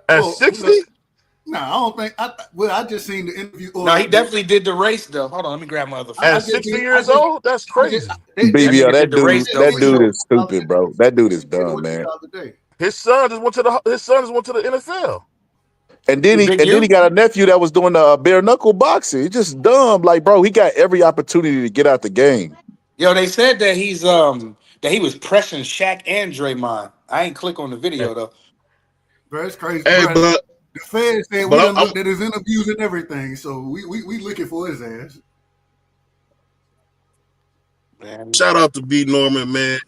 At 60? No, I don't think. I just seen the interview. No, he definitely did the race though. Hold on, let me grab my other phone. At 60 years old? That's crazy. BBL, did the race, though, that for dude sure. is stupid, bro. That dude is dumb, man. His son just went to the NFL. And then he got a nephew that was doing bare knuckle boxing. He's just dumb. Like, bro, he got every opportunity to get out the game. Yo, they said that that he was pressing Shaq and Draymond. I ain't click on the video though. Bro, it's crazy. Hey, bro. but The feds said we but done looked at his interviews and everything, so we looking for his ass. Man. Shout out to B Norman, man.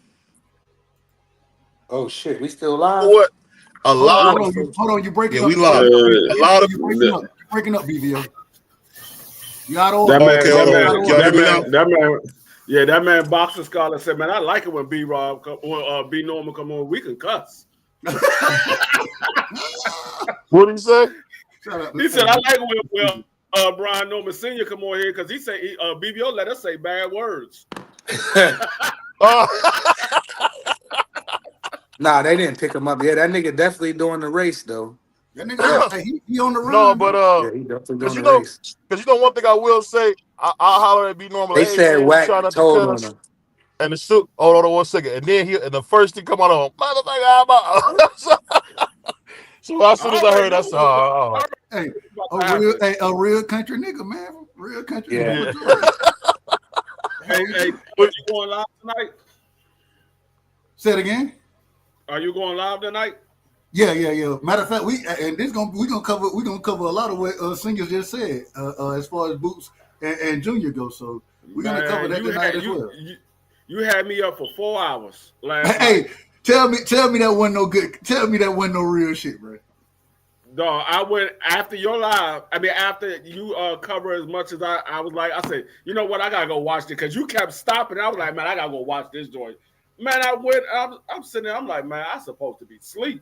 Oh shit, we still live? What? Hold on, you breaking up. We live. A lot of you breaking up, BVO. You out of order. that Yeah, that man Boxer Scholar said, man, I like it when B Rob or B Norman come on. We can cuss. What did he say? He said, I like when Brian Norman Sr. come on here because he said BVO let us say bad words. Nah, they didn't pick him up. Yeah, that nigga definitely doing the race though. That nigga, he on the run. No, but yeah, he definitely doing the race. Because one thing I will say, I'll holler at B Normal. They Hey, said man, Wack try not to told cut on us. him. And the suit, hold on 1 second. And then the first thing come out of him, motherfucker. So as soon as I heard, I said, oh. Hey, a real country nigga, man. Real country nigga. Hey, are you going live tonight? Say it again. Are you going live tonight? Yeah. Matter of fact, we're gonna cover a lot of what singers just said as far as Boots and Junior go. So we're gonna cover that tonight as well. You had me up for 4 hours last night. Hey, tell me that wasn't no good. Tell me that wasn't no real shit, bro. No, I went after your live. I mean, after you cover as much as I was like, I said, you know what? I gotta go watch it because you kept stopping. I was like, man, I gotta go watch this joint. Man, I went. I'm sitting there. I'm like, man, I'm supposed to be asleep,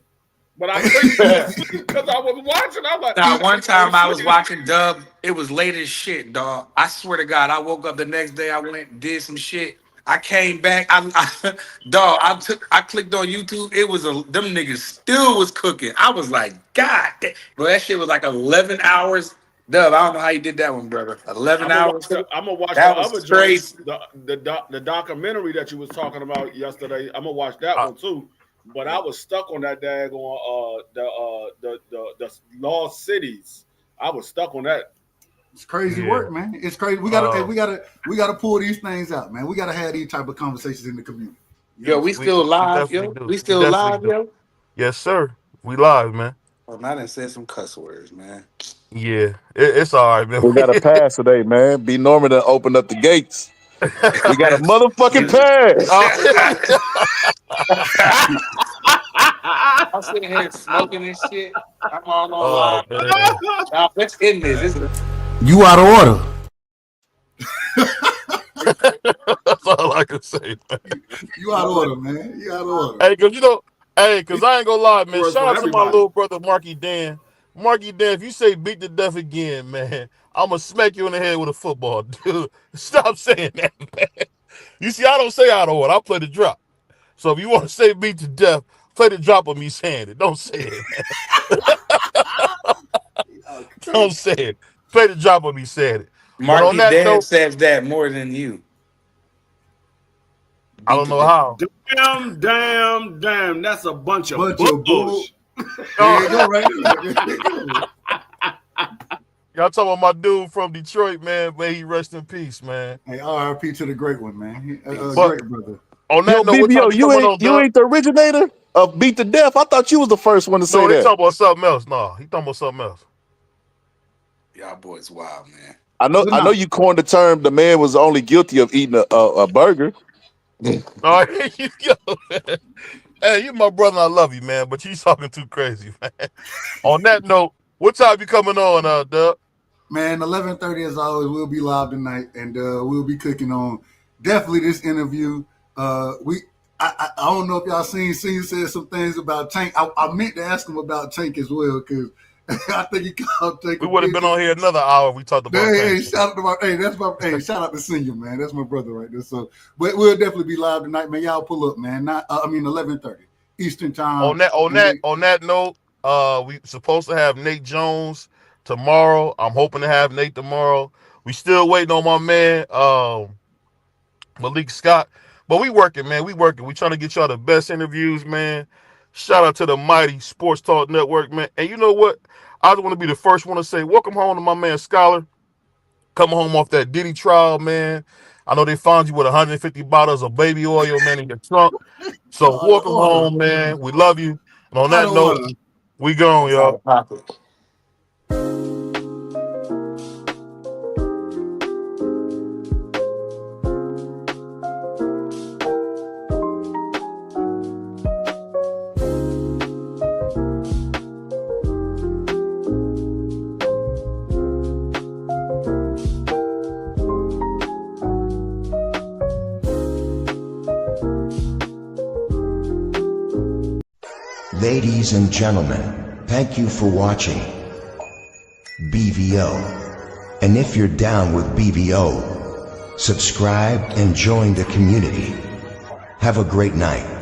but I couldn't sleep because I was watching. I'm like, now, one time I was watching Dub. It was late as shit, dog. I swear to God, I woke up the next day. I went and did some shit. I came back. I clicked on YouTube. It was them niggas still was cooking. I was like, God, bro, that shit was like 11 hours. Dub, I don't know how you did that one, brother. 11 hours. I'm gonna watch that the was other crazy. the documentary that you was talking about yesterday. I'm gonna watch that one too. But I was stuck on that daggone the Lost Cities. I was stuck on that. It's crazy work, man. It's crazy. We gotta pull these things out, man. We gotta have these type of conversations in the community. Yo, we still live, yo. We still live, yo. Yes, sir. We live, man. Well, I done said some cuss words, man. Yeah, it's all right, man. We got a pass today, man. B Norman done opened up the gates. We got a motherfucking pass. I'm sitting here smoking this shit. I'm all online. Now, what's in this? You out of order. That's all I can say, man. You out of order, man. You out of order. Hey, because I ain't gonna lie, man. Shout out to my little brother, Marky Dan. Marky Dan, if you say beat to death again, man, I'm gonna smack you in the head with a football, dude. Stop saying that, man. You see, I don't say out of order. I play the drop. So if you want to say beat to death, play the drop of me saying it. Don't say it, man. Don't say it. Play the drop of me saying it. Marky Dan says that more than you. I don't know how. Damn. That's a bunch of bullshit. There you go, right? Y'all talking about my dude from Detroit, man. May he rest in peace, man. Hey, RIP to the great one, man. But great brother. On that note, BBO, you ain't the originator of beat to death. I thought you was the first one to say that. No, he talking about something else. No, he talking about something else. Y'all boys wild, man. I know you coined the term the man was only guilty of eating a burger. All right, you go, man. Hey, you my brother, I love you, man, but you talking too crazy, man. On that note, what time you coming on, Dub? Man, 11:30 as always. We'll be live tonight, and we'll be cooking on definitely this interview. I don't know if y'all seen said some things about Tank. I meant to ask him about Tank as well because I think he called Tank. We would have been on here another hour if we talked about Tank. Shout out to Senior, man. That's my brother right there. So, but we'll definitely be live tonight, man. Y'all pull up, man. 11:30 Eastern time. On that note, we supposed to have Nate Jones tomorrow. I'm hoping to have Nate tomorrow. We still waiting on my man Malik Scott. But we working, man. We trying to get y'all the best interviews, man. Shout out to the mighty Sports Talk Network, man. And you know what? I just want to be the first one to say welcome home to my man Scholar. Coming home off that Diddy trial, man. I know they found you with 150 bottles of baby oil, man, in your trunk. So welcome home, man. We love you. And on that note, we gone, y'all. Ladies and gentlemen, thank you for watching BVO. And if you're down with BVO, subscribe and join the community. Have a great night.